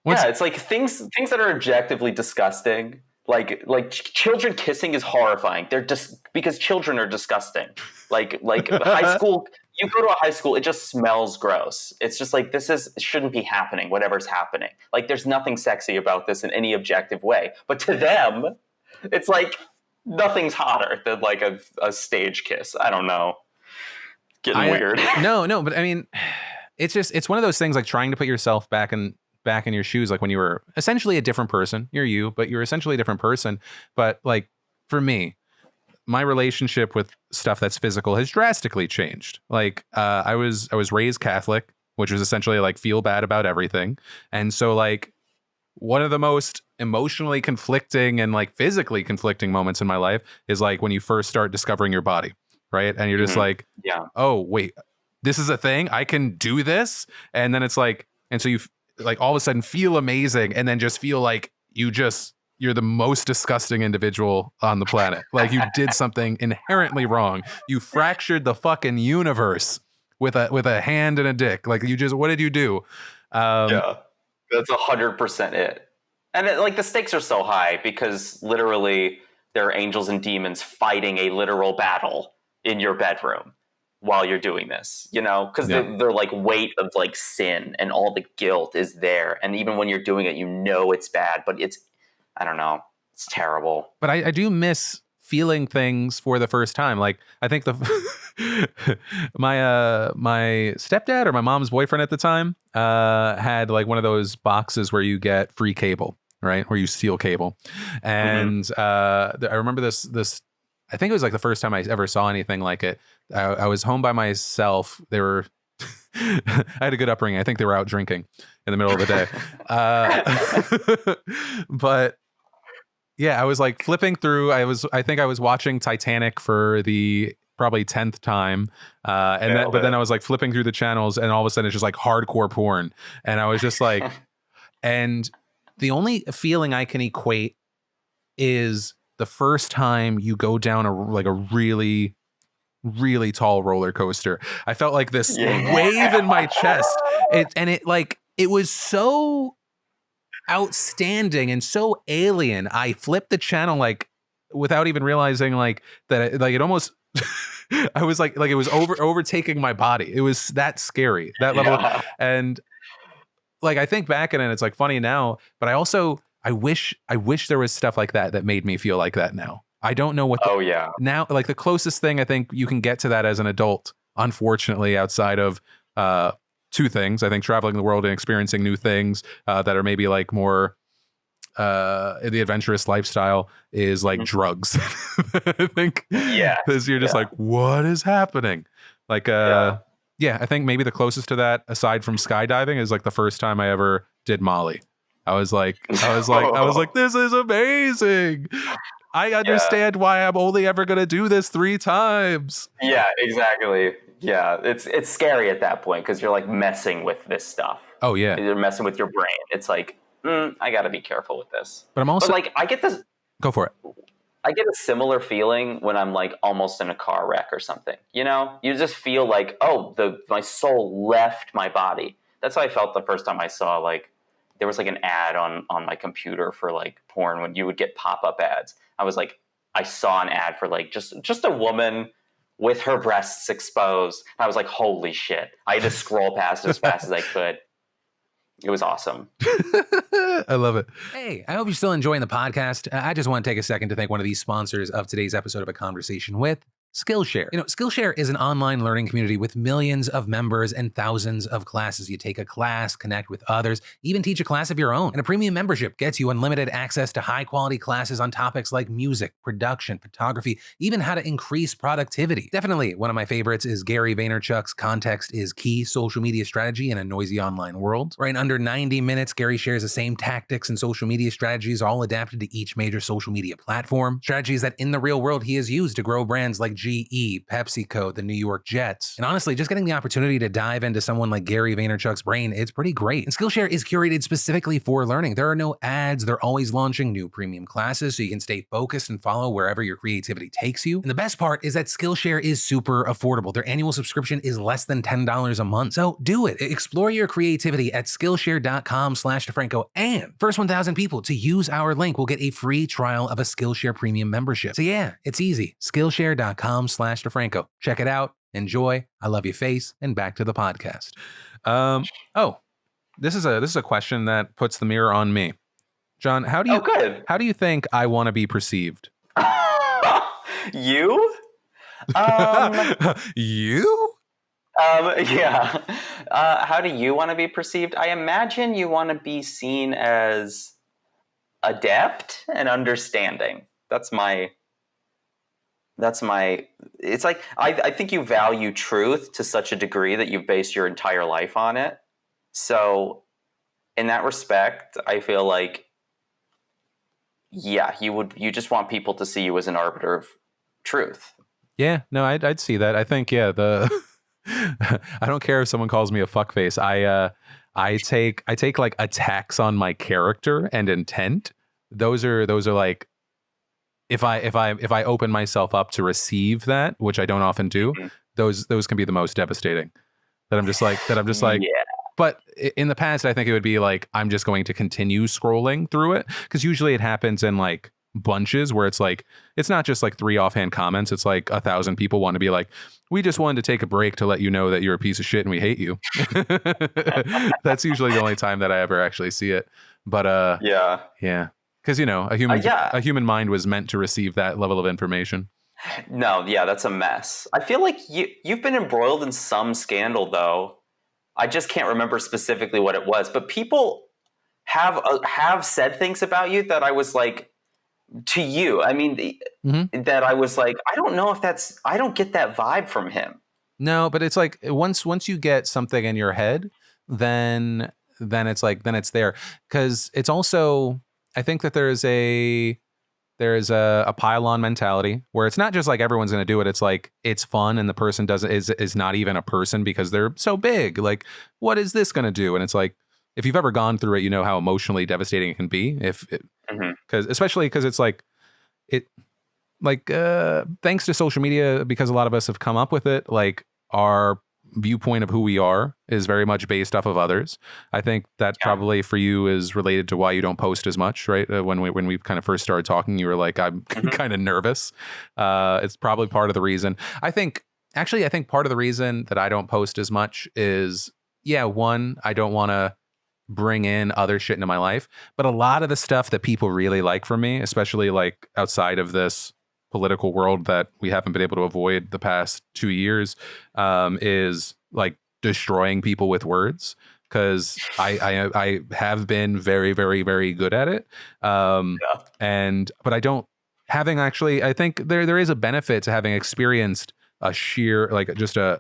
Yeah, it's like things that are objectively disgusting. Like children kissing is horrifying. They're just because children are disgusting. Like high school, you go to a high school, it just smells gross. It's just like shouldn't be happening. Whatever's happening, like there's nothing sexy about this in any objective way. But to them, it's like nothing's hotter than like a stage kiss. I don't know. Getting weird. No, but I mean, it's one of those things like trying to put yourself back in your shoes, like when you were essentially a different person. You're you, but you're essentially a different person. But like for me, my relationship with stuff that's physical has drastically changed. Like I was raised Catholic, which was essentially like feel bad about everything. And so like one of the most emotionally conflicting and like physically conflicting moments in my life is like when you first start discovering your body, right? And you're just like, oh wait, this is a thing, I can do this. And then it's like, and so you like all of a sudden feel amazing, and then just feel like you're the most disgusting individual on the planet. Like you did something inherently wrong. You fractured the fucking universe with a hand and a dick. Like what did you do? Yeah, that's 100% it. And like the stakes are so high because literally there are angels and demons fighting a literal battle in your bedroom while you're doing this, you know, because they're like weight of like sin and all the guilt is there. And even when you're doing it, you know it's bad, but I don't know, it's terrible. But I do miss feeling things for the first time. Like I think my stepdad or my mom's boyfriend at the time had like one of those boxes where you get free cable, right? Where you steal cable. And I remember this, I think it was like the first time I ever saw anything like it. I was home by myself. They were, I had a good upbringing. I think they were out drinking in the middle of the day. But Yeah, I was like flipping through. I think I was watching Titanic for the probably 10th time. But then I was like flipping through the channels, and all of a sudden it's just like hardcore porn. And I was just like, and the only feeling I can equate is the first time you go down a really, really tall roller coaster. I felt like this wave in my chest. It was so outstanding and so alien. I flipped the channel like without even realizing like that. Like it almost. I was like it was overtaking my body. It was that scary, that level. And like I think back and it's like funny now, but I wish there was stuff like that made me feel like that now. I don't know what. Now, like the closest thing I think you can get to that as an adult, unfortunately, outside of two things. I think traveling the world and experiencing new things that are maybe like more the adventurous lifestyle is like drugs. I think. Yeah. Because you're just like, what is happening? Like, I think maybe the closest to that, aside from skydiving, is like the first time I ever did Molly. I was like, this is amazing. I understand why I'm only ever going to do this 3 times. Yeah, exactly. Yeah, it's scary at that point because you're like messing with this stuff. Oh yeah, you're messing with your brain. It's like, I got to be careful with this. But I'm also like, I get this. Go for it. I get a similar feeling when I'm like almost in a car wreck or something. You know, you just feel like, my soul left my body. That's how I felt the first time I saw like there was like an ad on my computer for like porn when you would get pop-up ads. I was like, I saw an ad for like just a woman with her breasts exposed. I was like, holy shit. I had to scroll past it as fast as I could. It was awesome. I love it. Hey, I hope you're still enjoying the podcast. I just want to take a second to thank one of these sponsors of today's episode of A Conversation With, Skillshare. You know, Skillshare is an online learning community with millions of members and thousands of classes. You take a class, connect with others, even teach a class of your own. And a premium membership gets you unlimited access to high-quality classes on topics like music, production, photography, even how to increase productivity. Definitely one of my favorites is Gary Vaynerchuk's Context is Key Social Media Strategy in a Noisy Online World. Right in under 90 minutes, Gary shares the same tactics and social media strategies all adapted to each major social media platform. Strategies that in the real world he has used to grow brands like GE, PepsiCo, the New York Jets. And honestly, just getting the opportunity to dive into someone like Gary Vaynerchuk's brain, it's pretty great. And Skillshare is curated specifically for learning. There are no ads. They're always launching new premium classes so you can stay focused and follow wherever your creativity takes you. And the best part is that Skillshare is super affordable. Their annual subscription is less than $10 a month. So do it. Explore your creativity at Skillshare.com/DeFranco. And first 1,000 people to use our link will get a free trial of a Skillshare premium membership. So yeah, it's easy. Skillshare.com/DeFranco. Check it out. Enjoy. I love your face. And back to the podcast. This is a question that puts the mirror on me. Jon, how do you think I want to be perceived? You? You? Yeah. How do you want to be perceived? I imagine you want to be seen as adept and understanding. It's like, I think you value truth to such a degree that you've based your entire life on it. So in that respect, I feel like, yeah, you just want people to see you as an arbiter of truth. Yeah, no, I'd see that. I think, yeah, I don't care if someone calls me a fuckface. I take like attacks on my character and intent. Those are like, if I open myself up to receive that, which I don't often do, those can be the most devastating. That I'm just like, yeah. But in the past, I think it would be like, I'm just going to continue scrolling through it. Because usually it happens in like bunches where it's like, it's not just like 3 offhand comments. It's like 1,000 people want to be like, we just wanted to take a break to let you know that you're a piece of shit and we hate you. That's usually the only time that I ever actually see it. But yeah. Because, you know, a human mind was meant to receive that level of information. No, yeah, that's a mess. I feel like you've been embroiled in some scandal, though. I just can't remember specifically what it was. But people have said things about you that I was like, to you. I mean, that I was like, I don't know if I don't get that vibe from him. No, but it's like once you get something in your head, then it's like, then it's there. Because it's also, I think that there's a there's a pile-on mentality where it's not just like everyone's going to do it. It's like it's fun, and the person is not even a person because they're so big. Like, what is this going to do? And it's like, if you've ever gone through it, you know how emotionally devastating it can be. Especially because it's like thanks to social media, because a lot of us have come up with it. Like, our viewpoint of who we are is very much based off of others. I think that probably for you is related to why you don't post as much, right? When we kind of first started talking, you were like, I'm kind of nervous. It's probably part of the reason. I think part of the reason that I don't post as much is, one, I don't want to bring in other shit into my life, but a lot of the stuff that people really like from me, especially like outside of this political world that we haven't been able to avoid the past 2 years, is like destroying people with words, because I have been very, very, very good at it. But I don't I think there is a benefit to having experienced a sheer, like, just an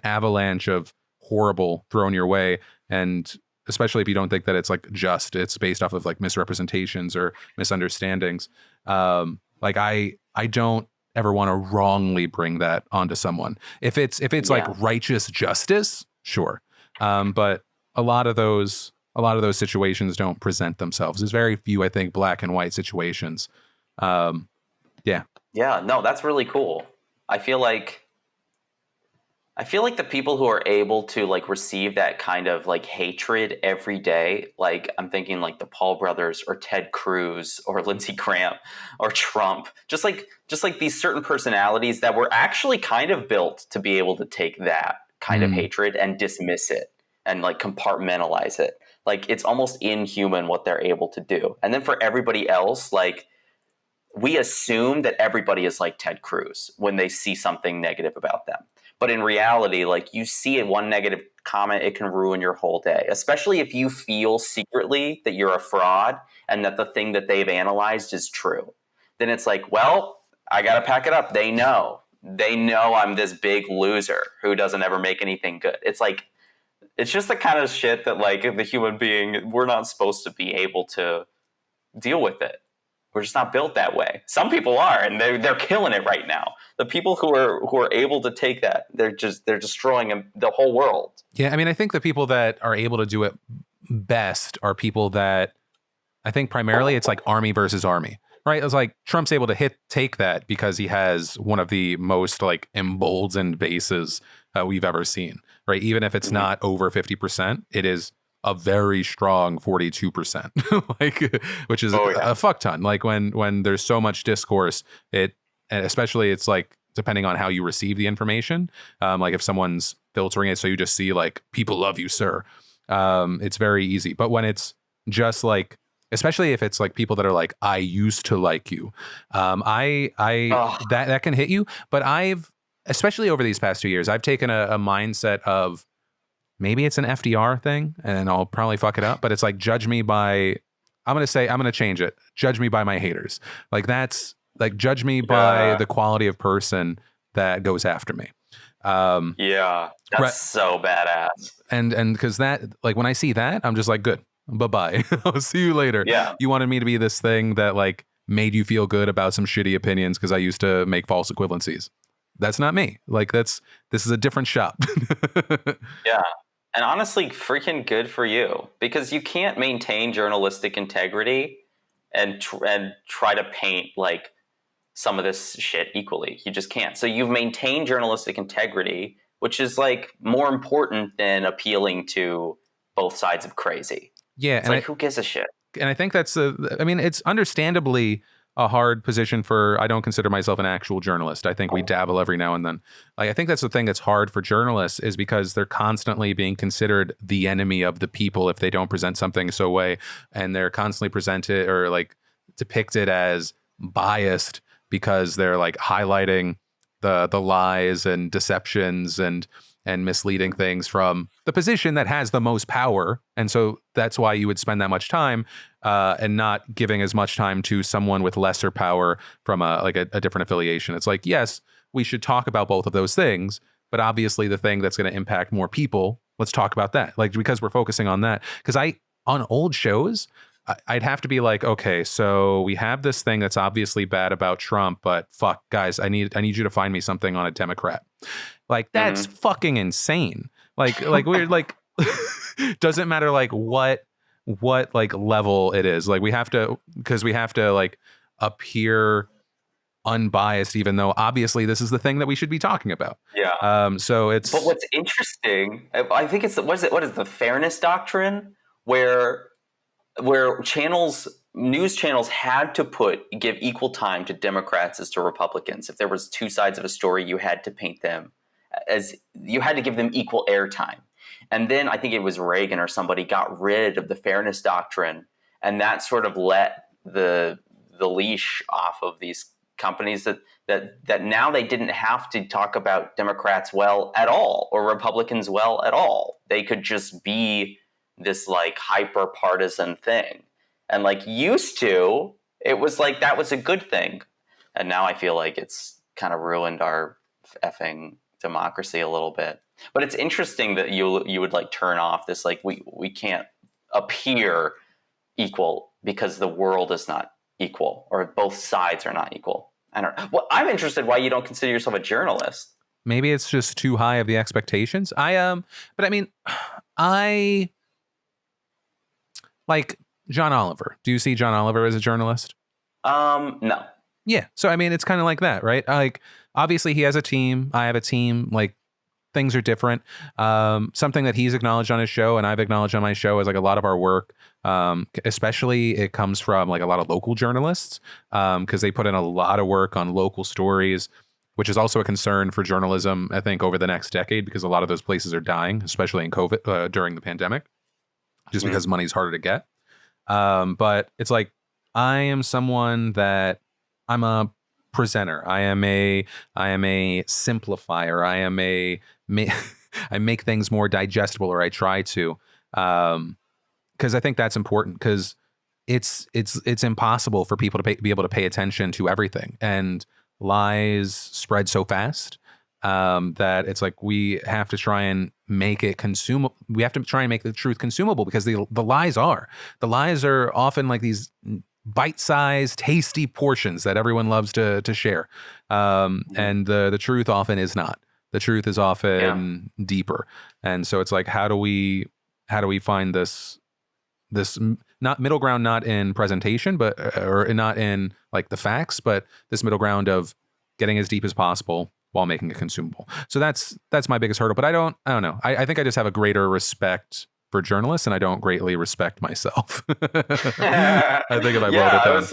avalanche of horrible thrown your way. And especially if you don't think that it's like it's based off of like misrepresentations or misunderstandings. Like, I don't ever want to wrongly bring that onto someone. If it's like righteous justice, sure. But a lot of those situations don't present themselves. There's very few, I think, black and white situations. No, that's really cool. I feel like the people who are able to like receive that kind of like hatred every day, like I'm thinking like the Paul brothers or Ted Cruz or Lindsey Graham or Trump, just like these certain personalities that were actually kind of built to be able to take that kind of hatred and dismiss it and like compartmentalize it. Like, it's almost inhuman what they're able to do. And then for everybody else, like, we assume that everybody is like Ted Cruz when they see something negative about them. But in reality, like, you see one negative comment, it can ruin your whole day, especially if you feel secretly that you're a fraud and that the thing that they've analyzed is true. Then it's like, well, I got to pack it up. They know I'm this big loser who doesn't ever make anything good. It's like, it's just the kind of shit that, like, the human being, we're not supposed to be able to deal with it. We're just not built that way. Some people are, and they're killing it right now. The people who are able to take that, they're destroying the whole world. Yeah, I mean, I think the people that are able to do it best are people that, I think primarily it's like army versus army, right? It's like Trump's able to take that because he has one of the most like emboldened bases we've ever seen, right? Even if it's not over 50%, it is a very strong 42%, like, which is a fuck ton. Like, when there's so much discourse, and especially it's like, depending on how you receive the information, like if someone's filtering it so you just see like, people love you, sir, it's very easy. But when it's just like, especially if it's like people that are like, I used to like you, that can hit you. But especially over these past 2 years, I've taken a mindset of, maybe it's an FDR thing and I'll probably fuck it up, but it's like, judge me by, I'm going to change it. Judge me by my haters. Like, that's like, judge me by the quality of person that goes after me. That's so badass. And because that, like, when I see that, I'm just like, good, bye-bye. I'll see you later. Yeah. You wanted me to be this thing that like made you feel good about some shitty opinions because I used to make false equivalencies. That's not me. Like, this is a different shop. Yeah. And honestly, freaking good for you, because you can't maintain journalistic integrity and try to paint like some of this shit equally. You just can't. So you've maintained journalistic integrity, which is like more important than appealing to both sides of crazy. Yeah. It's like, who gives a shit? And I think it's understandably a hard position for, I don't consider myself an actual journalist. I think we dabble every now and then. Like, I think that's the thing that's hard for journalists, is because they're constantly being considered the enemy of the people if they don't present something way, and they're constantly presented or like depicted as biased because they're like highlighting the lies and deceptions and misleading things from the position that has the most power. And so that's why you would spend that much time and not giving as much time to someone with lesser power from a different affiliation. It's like, yes, we should talk about both of those things, but obviously the thing that's going to impact more people, let's talk about that. Like, because we're focusing on that. Because on old shows, I'd have to be like, okay, so we have this thing that's obviously bad about Trump, but fuck, guys, I need you to find me something on a Democrat. Like that's fucking insane. Like we're like, doesn't matter like what like level it is. Like we have to like appear unbiased, even though obviously this is the thing that we should be talking about. Yeah. So it's. But what's interesting, I think it's what is the fairness doctrine, where news channels had to give equal time to Democrats as to Republicans. If there was two sides of a story, you had to paint them as, you had to give them equal airtime. And then I think it was Reagan or somebody got rid of the fairness doctrine, and that sort of let the leash off of these companies that now they didn't have to talk about Democrats well at all or Republicans well at all. They could just be this like hyper partisan thing. And like used to, it was like that was a good thing. And now I feel like it's kind of ruined our effing democracy a little bit. But it's interesting that you would like turn off this, like we can't appear equal because the world is not equal, or both sides are not equal. I don't know. Well, I'm interested why you don't consider yourself a journalist. Maybe it's just too high of the expectations. But I mean, I like John Oliver. Do you see John Oliver as a journalist? No. Yeah. So I mean, it's kind of like that, right? Like obviously he has a team. I have a team. Like things are different. Something that he's acknowledged on his show and I've acknowledged on my show is like a lot of our work, especially it comes from like a lot of local journalists, because they put in a lot of work on local stories, which is also a concern for journalism, I think, over the next decade, because a lot of those places are dying, especially in COVID, during the pandemic, just because money's harder to get. But it's like, I am someone that I'm a presenter. I am a simplifier. I make things more digestible, or I try to, because I think that's important, because it's impossible for people to be able to pay attention to everything, and lies spread so fast that it's like we have to try and make it consumable. We have to try and make the truth consumable, because the lies are often like these bite-sized, tasty portions that everyone loves to share, and the truth often is not. The truth is often deeper, and so it's like, how do we find this not middle ground, not in presentation, but or not in like the facts, but this middle ground of getting as deep as possible while making it consumable. So that's my biggest hurdle. But I don't know. I think I just have a greater respect for journalists, and I don't greatly respect myself. I think if I wrote it down.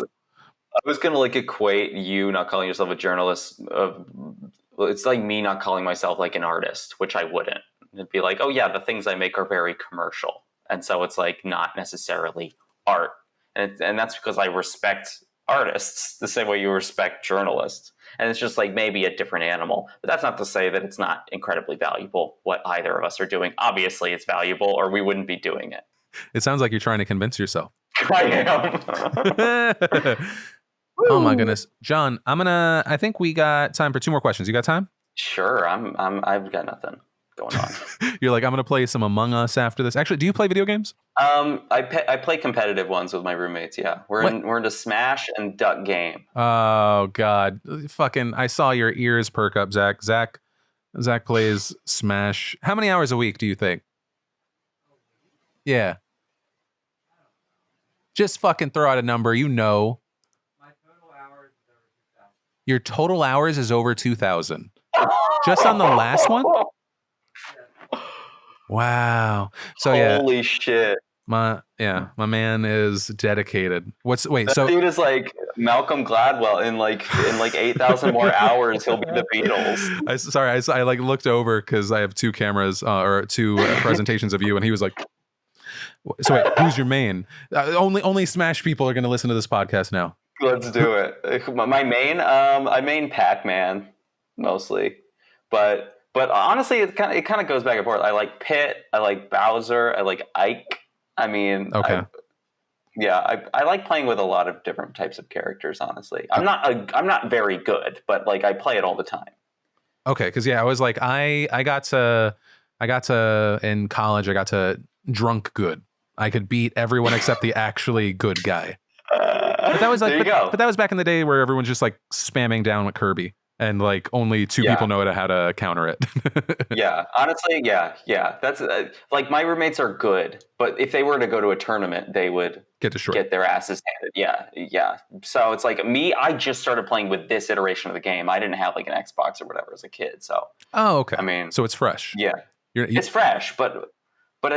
I was gonna like equate you not calling yourself a journalist. It's like me not calling myself like an artist, which I wouldn't. It'd be like, oh yeah, the things I make are very commercial, and so it's like not necessarily art. And that's because I respect artists the same way you respect journalists. And it's just like maybe a different animal. But that's not to say that it's not incredibly valuable what either of us are doing. Obviously it's valuable, or we wouldn't be doing it. It sounds like you're trying to convince yourself. I am. Oh my goodness. John, I think we got time for 2 more questions. You got time? Sure. I've got nothing going on. You're like, I'm going to play some Among Us after this. Actually, do you play video games? I play competitive ones with my roommates. Yeah, we're into Smash and Duck Game. Oh God, fucking! I saw your ears perk up, Zach. Zach plays Smash. How many hours a week do you think? Yeah. Just fucking throw out a number. You know. My total hours is over 2,000. Your total hours is over 2,000. Just on the last one? Wow. So holy shit. My man is dedicated. That dude is like Malcolm Gladwell in like 8,000 more hours he'll be the Beatles. I like looked over because I have 2 cameras or 2 presentations of you, and he was like, so wait, who's your main? Only Smash people are going to listen to this podcast now. Let's do it. My main, I main Pac-Man mostly, but honestly, it kind of goes back and forth. I like Pit, I like Bowser, I like Ike. I mean, okay. I like playing with a lot of different types of characters. Honestly, I'm not very good, but like I play it all the time. Okay, because I was like, I got to in college, I got to drunk good. I could beat everyone except the actually good guy. But that was like, there you go. but that was back in the day where everyone's just like spamming down with Kirby, and like only two people know how to counter it. Yeah, honestly, yeah. That's like my roommates are good, but if they were to go to a tournament, they would get their asses handed. Yeah. So it's like me. I just started playing with this iteration of the game. I didn't have like an Xbox or whatever as a kid. So okay. I mean, so it's fresh. Yeah, it's fresh, but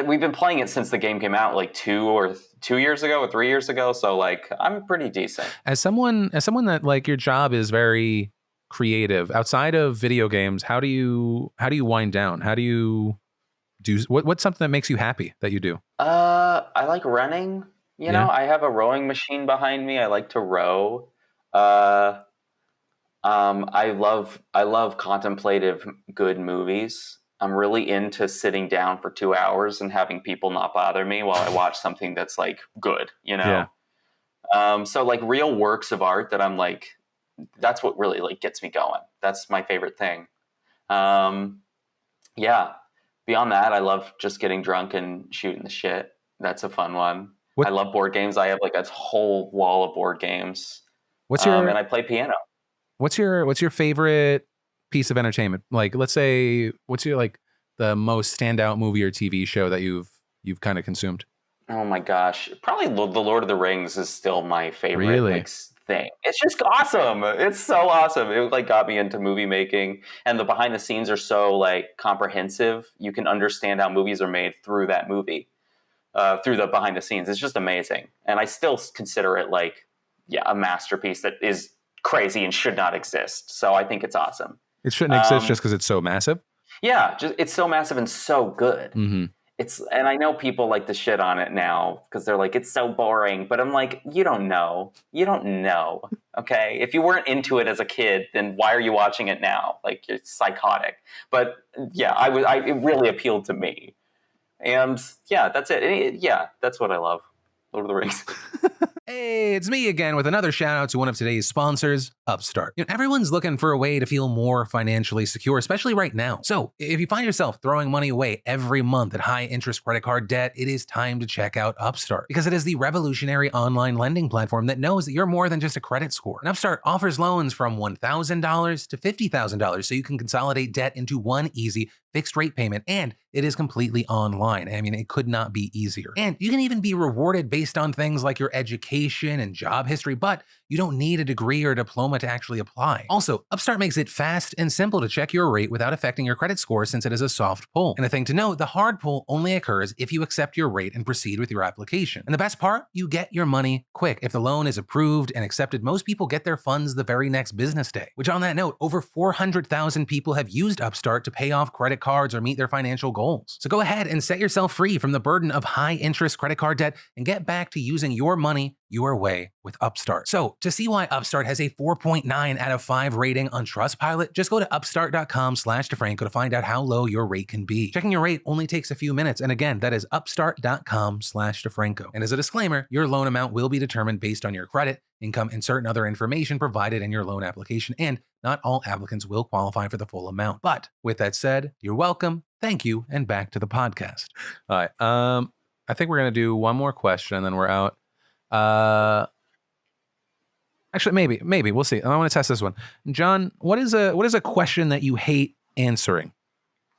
we've been playing it since the game came out like 2 years ago or 3 years ago. So like I'm pretty decent. As someone that like your job is very creative outside of video games, how do you wind down? How do you do what's something that makes you happy that you do? I like running. You know, I have a rowing machine behind me. I like to row. I love contemplative good movies. I'm really into sitting down for 2 hours and having people not bother me while I watch something that's like good, you know? Yeah. So like real works of art that I'm like, that's what really like gets me going. That's my favorite thing. Yeah. Beyond that, I love just getting drunk and shooting the shit. That's a fun one. I love board games. I have like a whole wall of board games. And I play piano. What's your favorite piece of entertainment? Like, let's say, what's your like the most standout movie or TV show that you've kind of consumed? Oh my gosh, probably The Lord of the Rings is still my favorite. Really? Like, thing. It's just awesome. It's so awesome. It like got me into movie making, and the behind the scenes are so like comprehensive. You can understand how movies are made through that movie, through the behind the scenes. It's just amazing, and I still consider it like a masterpiece that is crazy and should not exist. So I think it's awesome. It shouldn't exist just because it's so massive. Yeah, just it's so massive and so good. Mm-hmm. And I know people like to shit on it now because they're like, it's so boring. But I'm like, you don't know. Okay. If you weren't into it as a kid, then why are you watching it now? Like, you're psychotic. But yeah, it really appealed to me. And yeah, that's it. Yeah, that's what I love. Lord of the Rings. Hey, it's me again with another shout out to one of today's sponsors, Upstart. Everyone's looking for a way to feel more financially secure, especially right now. So if you find yourself throwing money away every month at high interest credit card debt, it is time to check out Upstart because it is the revolutionary online lending platform that knows that you're more than just a credit score. And Upstart offers loans from $1,000 to $50,000 so you can consolidate debt into one easy fixed rate payment, and it is completely online. I mean, it could not be easier. And you can even be rewarded based on things like your education and job history, but you don't need a degree or diploma to actually apply. Also, Upstart makes it fast and simple to check your rate without affecting your credit score since it is a soft pull. And a thing to note, the hard pull only occurs if you accept your rate and proceed with your application. And the best part, you get your money quick. If the loan is approved and accepted, most people get their funds the very next business day. Which on that note, over 400,000 people have used Upstart to pay off credit cards or meet their financial goals. So go ahead and set yourself free from the burden of high interest credit card debt and get back to using your money your way with Upstart. So to see why Upstart has a 4.9 out of 5 rating on Trustpilot, just go to upstart.com/DeFranco to find out how low your rate can be. Checking your rate only takes a few minutes. And again, that is upstart.com/DeFranco. And as a disclaimer, your loan amount will be determined based on your credit, income, and certain other information provided in your loan application. And not all applicants will qualify for the full amount. But with that said, you're welcome. Thank you. And back to the podcast. All right. I think we're going to do one more question and then we're out. Actually, maybe we'll see. I want to test this one. Jon, what is a question that you hate answering,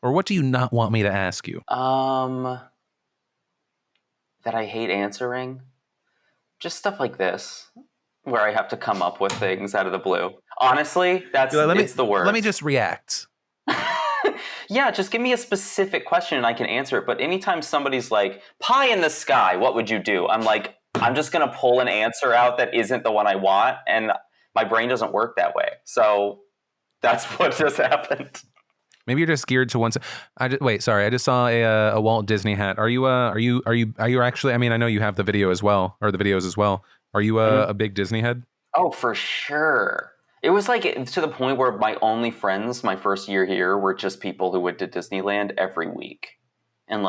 or what do you not want me to ask you? That I hate answering, just stuff like this, where I have to come up with things out of the blue. Honestly, it's the worst. Let me just react. Yeah, just give me a specific question and I can answer it. But anytime somebody's like, pie in the sky, what would you do? I'm like, I'm just going to pull an answer out that isn't the one I want. And my brain doesn't work that way. So that's what just happened. Maybe you're just geared to one side. I just saw a Walt Disney hat. Are you actually, I mean, I know you have the video as well, or the videos as well. Are you a big Disney head? Oh, for sure. It was like to the point where my only friends my first year here were just people who went to Disneyland every week. And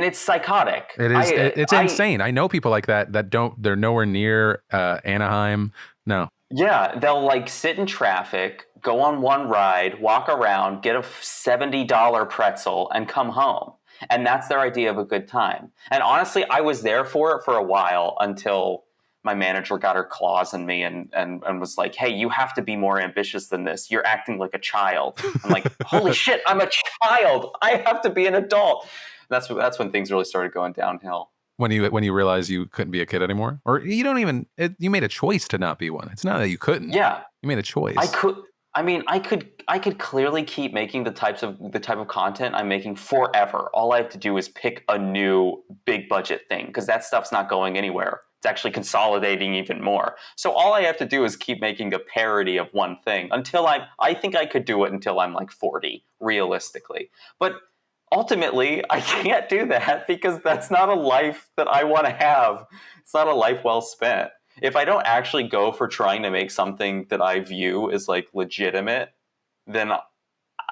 it's psychotic. It is. It's insane. I know people like that they're nowhere near Anaheim. No. Yeah, they'll like sit in traffic, go on one ride, walk around, get a $70 pretzel, and come home. And that's their idea of a good time. And honestly, I was there for it for a while until my manager got her claws in me and was like, hey, you have to be more ambitious than this. You're acting like a child. I'm like, holy shit, I'm a child. I have to be an adult. That's when things really started going downhill. When you realize you couldn't be a kid anymore? Or you don't even, you made a choice to not be one. It's not that you couldn't. Yeah. You made a choice. I could clearly keep making the type of content I'm making forever. All I have to do is pick a new big budget thing, because that stuff's not going anywhere. It's actually consolidating even more. So all I have to do is keep making a parody of one thing until I think I could do it until I'm like 40, realistically. But ultimately, I can't do that because that's not a life that I want to have. It's not a life well spent. If I don't actually go for trying to make something that I view as like legitimate, then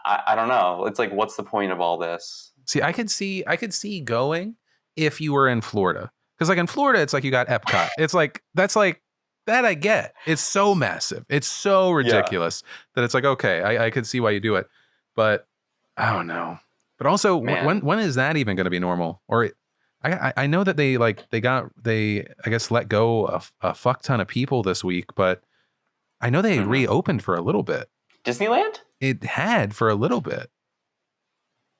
I don't know. It's like, what's the point of all this? See, I could see going if you were in Florida. Because like in Florida, it's like you got Epcot. It's like, that's like, that I get. It's so massive. It's so ridiculous that it's like, okay, I could see why you do it. But I don't know. But also, when is that even going to be normal? Or I know that they I guess let go of a fuck ton of people this week, but I know they reopened for a little bit. Disneyland? It had for a little bit.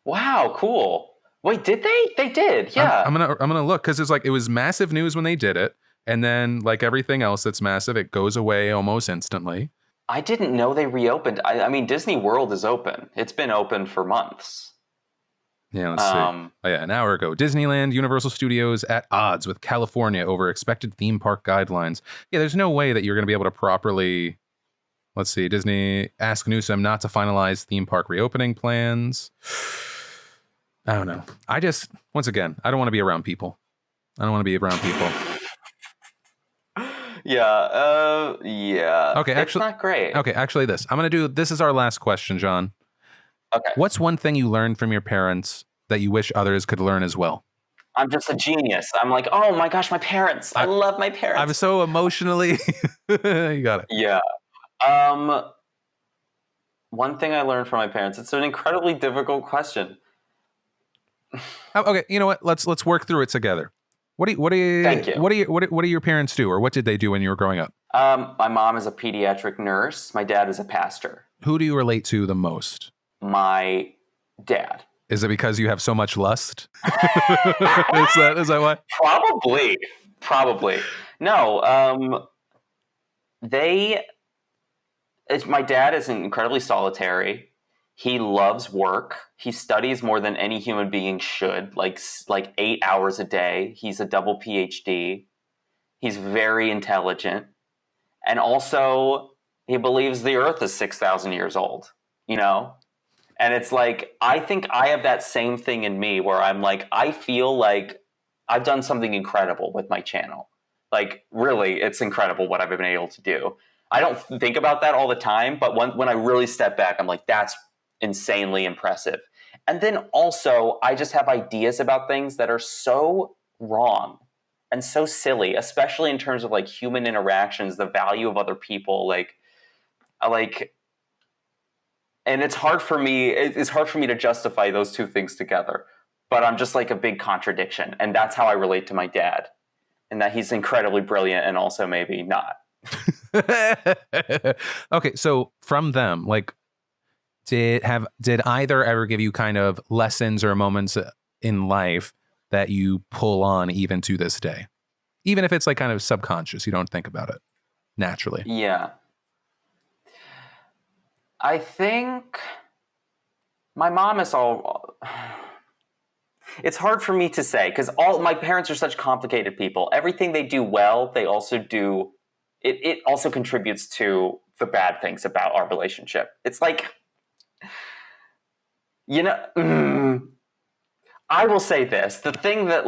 Wow, cool. Wait, did they? They did, yeah. I'm gonna look, because it's like, it was massive news when they did it, and then like everything else that's massive, it goes away almost instantly. I didn't know they reopened. I mean, Disney World is open. It's been open for months. Yeah, let's see. Oh yeah, an hour ago, Disneyland, Universal Studios at odds with California over expected theme park guidelines. Yeah, there's no way that you're going to be able to properly. Let's see. Disney asked Newsom not to finalize theme park reopening plans. I don't know. Once again, I don't want to be around people. Yeah. Okay, actually, it's not great. Okay, actually, this is our last question, John. Okay. What's one thing you learned from your parents that you wish others could learn as well? I'm just a genius. I'm like, oh my gosh, my parents. I love my parents. I'm so emotionally. You got it. Yeah. One thing I learned from my parents. It's an incredibly difficult question. Okay, you know what? Let's work through it together. Thank you. What do your parents do, or what did they do when you were growing up? My mom is a pediatric nurse. My dad is a pastor. Who do you relate to the most? My dad. Is it because you have so much lust? Is that why? Probably. No. My dad is incredibly solitary. He loves work. He studies more than any human being should, like 8 hours a day. He's a double PhD. He's very intelligent. And also, he believes the earth is 6,000 years old, you know? And it's like, I think I have that same thing in me where I'm like, I feel like I've done something incredible with my channel. Like, really, it's incredible what I've been able to do. I don't think about that all the time, but when I really step back, I'm like, that's insanely impressive. And then also, I just have ideas about things that are so wrong and so silly, especially in terms of like human interactions, the value of other people, and it's hard for me to justify those two things together. But I'm just like a big contradiction, and that's how I relate to my dad, and that he's incredibly brilliant and also maybe not. Okay, so from them, like, did either ever give you kind of lessons or moments in life that you pull on even to this day, even if it's like kind of subconscious, you don't think about it naturally? Yeah, I think my mom is all. It's hard for me to say because all my parents are such complicated people. Everything they do well, they also do. It also contributes to the bad things about our relationship. It's like, you know, I will say this: the thing that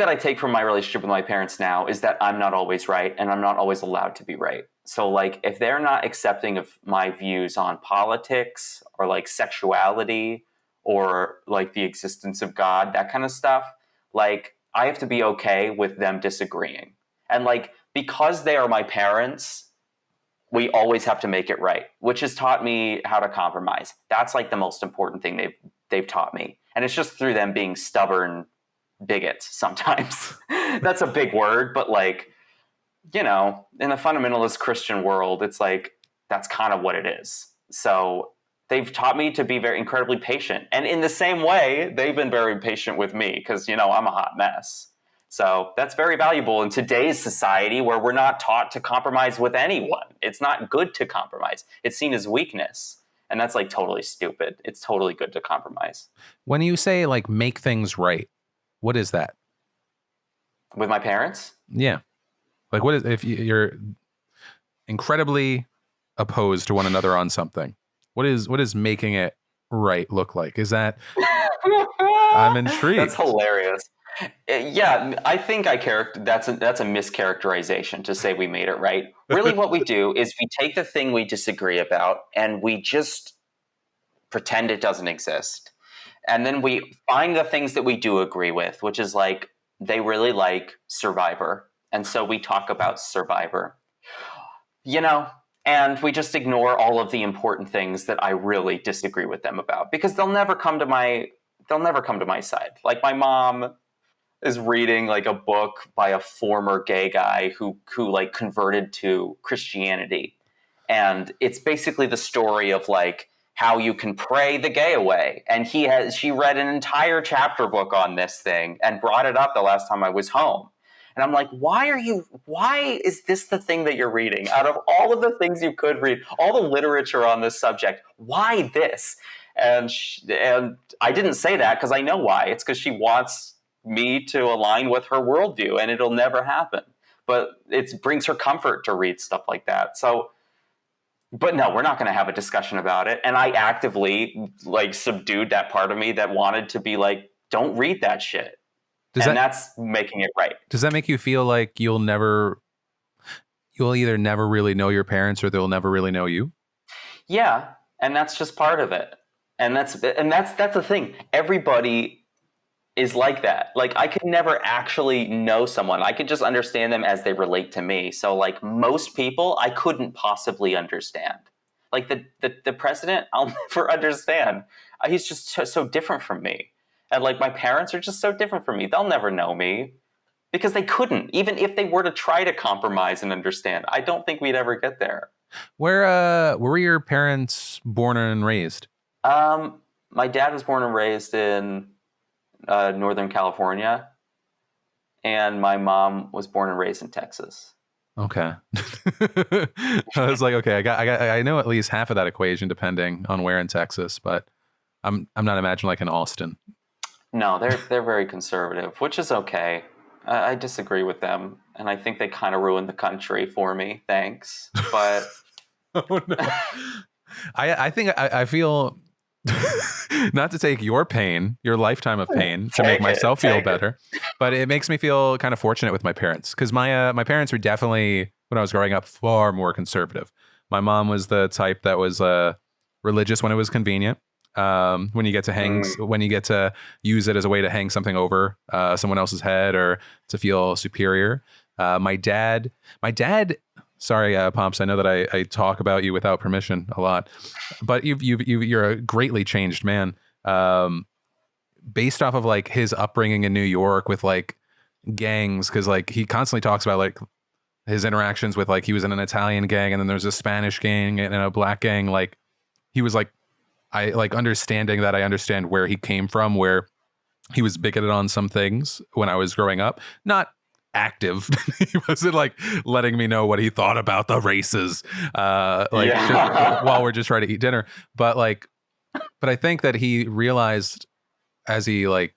I take from my relationship with my parents now is that I'm not always right, and I'm not always allowed to be right. So, like, if they're not accepting of my views on politics or like sexuality or like the existence of God, that kind of stuff, like, I have to be okay with them disagreeing. And like, because they are my parents, we always have to make it right, which has taught me how to compromise. That's like the most important thing they've taught me. And it's just through them being stubborn bigots sometimes. That's a big word, but like, you know, in the fundamentalist Christian world, it's like, that's kind of what it is. So they've taught me to be very incredibly patient. And in the same way, they've been very patient with me because, you know, I'm a hot mess. So that's very valuable in today's society where we're not taught to compromise with anyone. It's not good to compromise. It's seen as weakness. And that's like totally stupid. It's totally good to compromise. When you say like make things right, what is that? With my parents? Yeah. Like what is, if you're incredibly opposed to one another on something, what is making it right look like? Is that, I'm intrigued. That's hilarious. Yeah, I think that's a mischaracterization to say we made it right. Really what we do is we take the thing we disagree about and we just pretend it doesn't exist. And then we find the things that we do agree with, which is like they really like Survivor. And so we talk about Survivor. You know, and we just ignore all of the important things that I really disagree with them about because they'll never come to my side. Like my mom is reading like a book by a former gay guy who like converted to Christianity. And it's basically the story of like how you can pray the gay away. And she read an entire chapter book on this thing and brought it up the last time I was home. And I'm like, why is this the thing that you're reading? Out of all of the things you could read, all the literature on this subject, why this? And I didn't say that because I know why. It's because she wants me to align with her worldview, and it'll never happen. But it brings her comfort to read stuff like that. So, but no, we're not going to have a discussion about it. And I actively like subdued that part of me that wanted to be like, don't read that shit. That's making it right. Does that make you feel like you'll either never really know your parents or they'll never really know you? Yeah, and that's just part of it. And that's the thing. Everybody is like that. Like I could never actually know someone. I could just understand them as they relate to me. So like most people, I couldn't possibly understand. Like the president, I'll never understand. He's just so different from me. And like my parents are just so different from me. They'll never know me because they couldn't. Even if they were to try to compromise and understand, I don't think we'd ever get there. Where were your parents born and raised? My dad was born and raised in Northern California, and my mom was born and raised in Texas. Okay. I was like, okay, I know at least half of that equation depending on where in Texas, but I'm not imagining like in Austin. No, they're very conservative, which is okay. I disagree with them, and I think they kind of ruined the country for me. Thanks, but oh no. I think I feel not to take your pain, your lifetime of pain, to make myself feel better, but it makes me feel kind of fortunate with my parents because my parents were definitely, when I was growing up, far more conservative. My mom was the type that was religious when it was convenient. When you get to use it as a way to hang something over someone else's head or to feel superior. My dad. Sorry, Pomps. I know that I talk about you without permission a lot, but you're a greatly changed man. Based off of like his upbringing in New York with like gangs, because like he constantly talks about like his interactions with like he was in an Italian gang and then there's a Spanish gang and a black gang. Like he was like, I like understanding that I understand where he came from, where he was bigoted on some things when I was growing up. Not active. He wasn't like letting me know what he thought about the races while we're just trying to eat dinner. But I think that he realized as he like,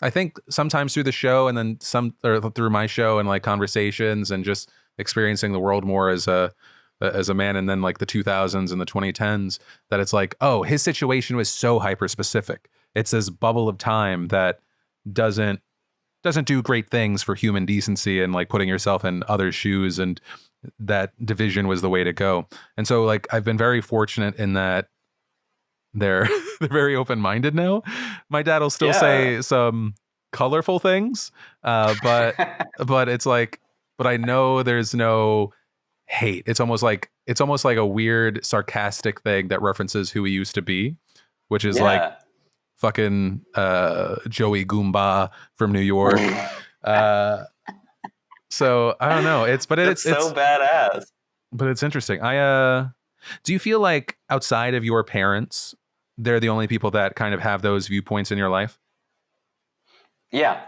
I think sometimes through the show and then through my show and like conversations and just experiencing the world more as a man, and then like the 2000s and the 2010s, that it's like, oh, his situation was so hyper specific. It's this bubble of time that doesn't do great things for human decency and like putting yourself in other shoes, and that division was the way to go. And so like I've been very fortunate in that they're very open-minded now. My dad will still say some colorful things, but it's like, but I know there's no hate. It's almost like it's almost like a weird sarcastic thing that references who he used to be, which is Yeah. like fucking Joey Goomba from New York. So I don't know. It's so badass. But it's interesting. Do you feel like outside of your parents, they're the only people that kind of have those viewpoints in your life? Yeah.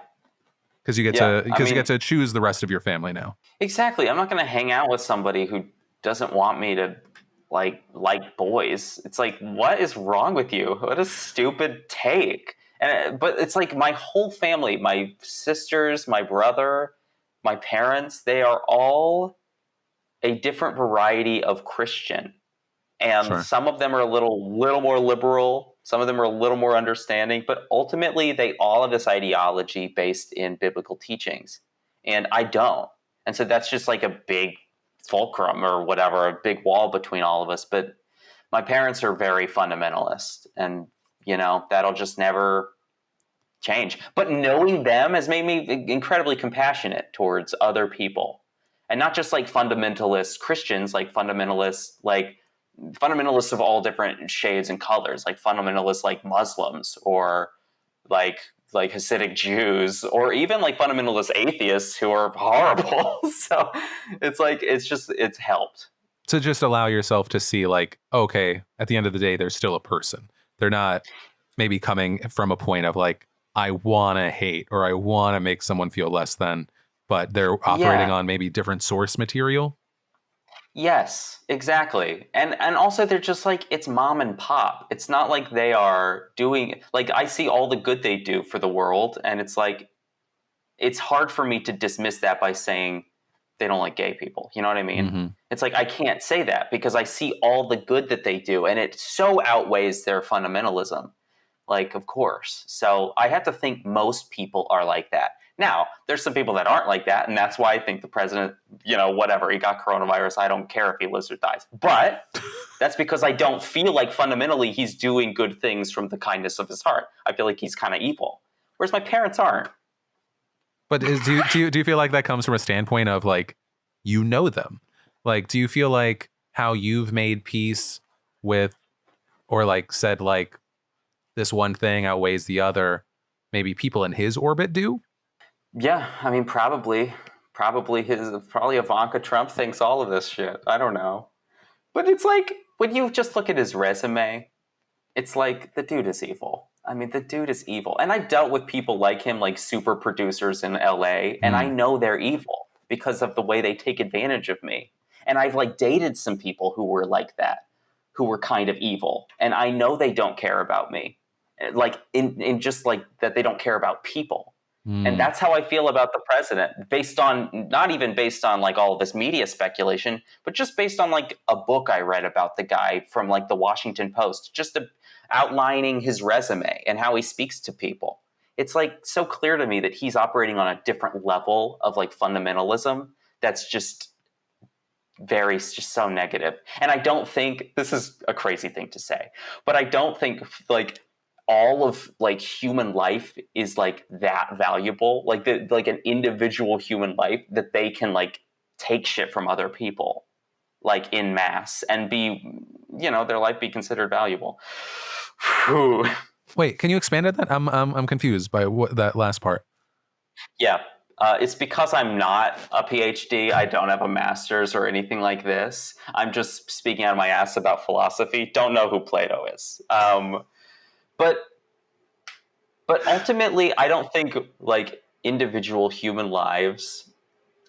Because you get you get to choose the rest of your family now. Exactly. I'm not going to hang out with somebody who doesn't want me to like boys. It's like, what is wrong with you? What a stupid take. But it's like my whole family, my sisters, my brother, my parents, they are all a different variety of Christian. And some of them are a little more liberal. Some of them are a little more understanding. But ultimately, they all have this ideology based in biblical teachings. And I don't. And so that's just like a big fulcrum or whatever, a big wall between all of us. But my parents are very fundamentalist. And, that'll just never change. But knowing them has made me incredibly compassionate towards other people. And not just like fundamentalist Christians, like fundamentalists of all different shades and colors, like fundamentalists like Muslims or like Hasidic Jews, or even like fundamentalist atheists who are horrible. So it's helped. To just allow yourself to see like, okay, at the end of the day, they're still a person. They're not maybe coming from a point of like, I want to hate or I want to make someone feel less than, but they're operating on maybe different source material. Yes, exactly. And also they're just like, it's mom and pop. It's not like they are doing, like, I see all the good they do for the world, and it's like, it's hard for me to dismiss that by saying they don't like gay people. You know what I mean? Mm-hmm. It's like, I can't say that because I see all the good that they do, and it so outweighs their fundamentalism. Like, of course. So I have to think most people are like that. Now, there's some people that aren't like that, and that's why I think the president, whatever, he got coronavirus, I don't care if he lives or dies. But that's because I don't feel like fundamentally he's doing good things from the kindness of his heart. I feel like he's kind of evil, whereas my parents aren't. But do you feel like that comes from a standpoint of like, them? Like, do you feel like how you've made peace with, or like said like this one thing outweighs the other, maybe people in his orbit do? Yeah, I mean, probably Ivanka Trump thinks all of this shit. I don't know. But it's like, when you just look at his resume, it's like, the dude is evil. I mean, the dude is evil. And I've dealt with people like him, like super producers in LA, and I know they're evil because of the way they take advantage of me. And I've like dated some people who were like that, who were kind of evil. And I know they don't care about me. Like, in just like that, they don't care about people. And that's how I feel about the president, not even based on like all of this media speculation, but just based on like a book I read about the guy from like the Washington Post, just outlining his resume and how he speaks to people. It's like so clear to me that he's operating on a different level of like fundamentalism that's just so negative. And I don't think, this is a crazy thing to say, but I don't think like all of like human life is like that valuable, like an individual human life, that they can like take shit from other people like in mass and be, their life be considered valuable. Whew. Wait, can you expand on that? I'm confused by that last part. Yeah. It's because I'm not a PhD. I don't have a master's or anything like this. I'm just speaking out of my ass about philosophy. Don't know who Plato is. But ultimately, I don't think like individual human lives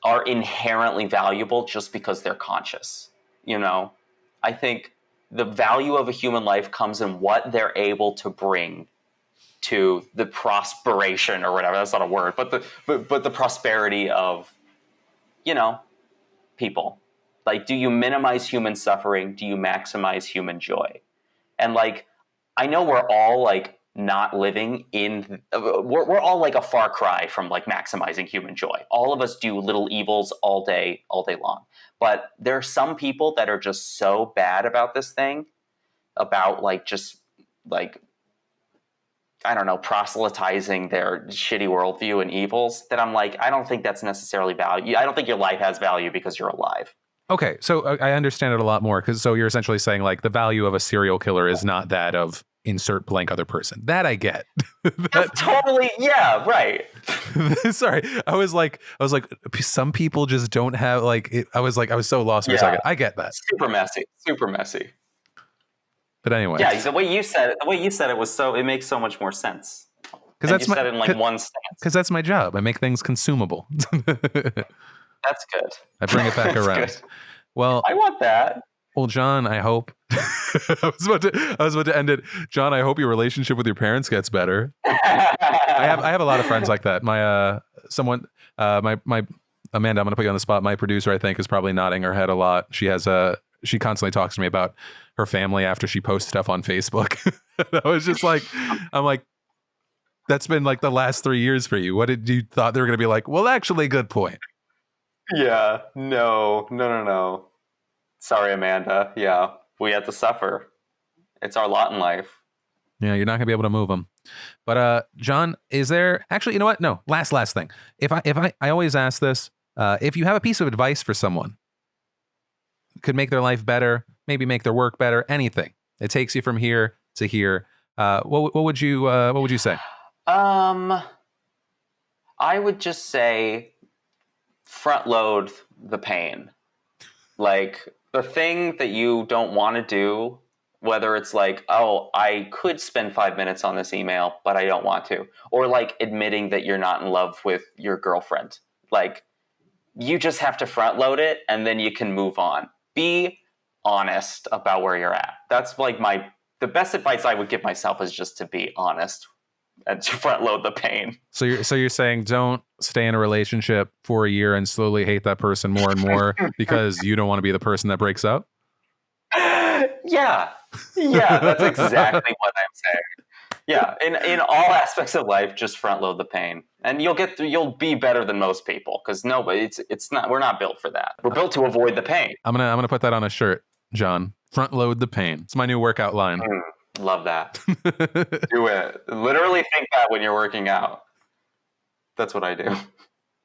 are inherently valuable just because they're conscious. I think the value of a human life comes in what they're able to bring to the prosperation or whatever. That's not a word, but the prosperity of, people. Like, do you minimize human suffering? Do you maximize human joy? And like, I know we're all like not living in, we're all like a far cry from like maximizing human joy. All of us do little evils all day long. But there are some people that are just so bad about this thing, about like just like, I don't know, proselytizing their shitty worldview and evils, that I'm like, I don't think that's necessarily value. I don't think your life has value because you're alive. Okay, so I understand it a lot more because so you're essentially saying like the value of a serial killer is not that of insert blank other person. That I get. That's totally, yeah, right. Sorry, I was like, some people just don't have like. I was so lost for a second. I get that. Super messy. But anyway, yeah, the way you said it was so. It makes so much more sense. Because that's you said it in like one stance. Because that's my job. I make things consumable. That's good. I bring it back around. Good. Well, I want that. Well, Jon, I hope I was about to end it. Jon, I hope your relationship with your parents gets better. I have a lot of friends like that. My my Amanda, I'm going to put you on the spot. My producer, I think, is probably nodding her head a lot. She constantly talks to me about her family after she posts stuff on Facebook. I was just like, I'm like, that's been like the last 3 years for you. What did you thought they were going to be like? Well, actually, good point. Yeah, no. Sorry, Amanda. Yeah, we have to suffer. It's our lot in life. Yeah, you're not gonna be able to move them. But Jon, is there actually? You know what? No. Last thing. If I always ask this, if you have a piece of advice for someone, could make their life better, maybe make their work better, anything. It takes you from here to here. What would you say? I would just say front load the pain. Like the thing that you don't want to do, whether it's like, oh, I could spend 5 minutes on this email, but I don't want to. Or like admitting that you're not in love with your girlfriend. Like you just have to front load it and then you can move on. Be honest about where you're at. That's like the best advice I would give myself is just to be honest and to front load the pain. So you're saying don't stay in a relationship for a year and slowly hate that person more and more because you don't want to be the person that breaks up? Yeah, that's exactly what I'm saying. Yeah, in all aspects of life, just front load the pain, and you'll be better than most people because it's not. We're not built for that. We're built to avoid the pain. I'm gonna put that on a shirt, Jon. Front load the pain. It's my new workout line. Love that. Do it. Literally think that when you're working out. That's what I do.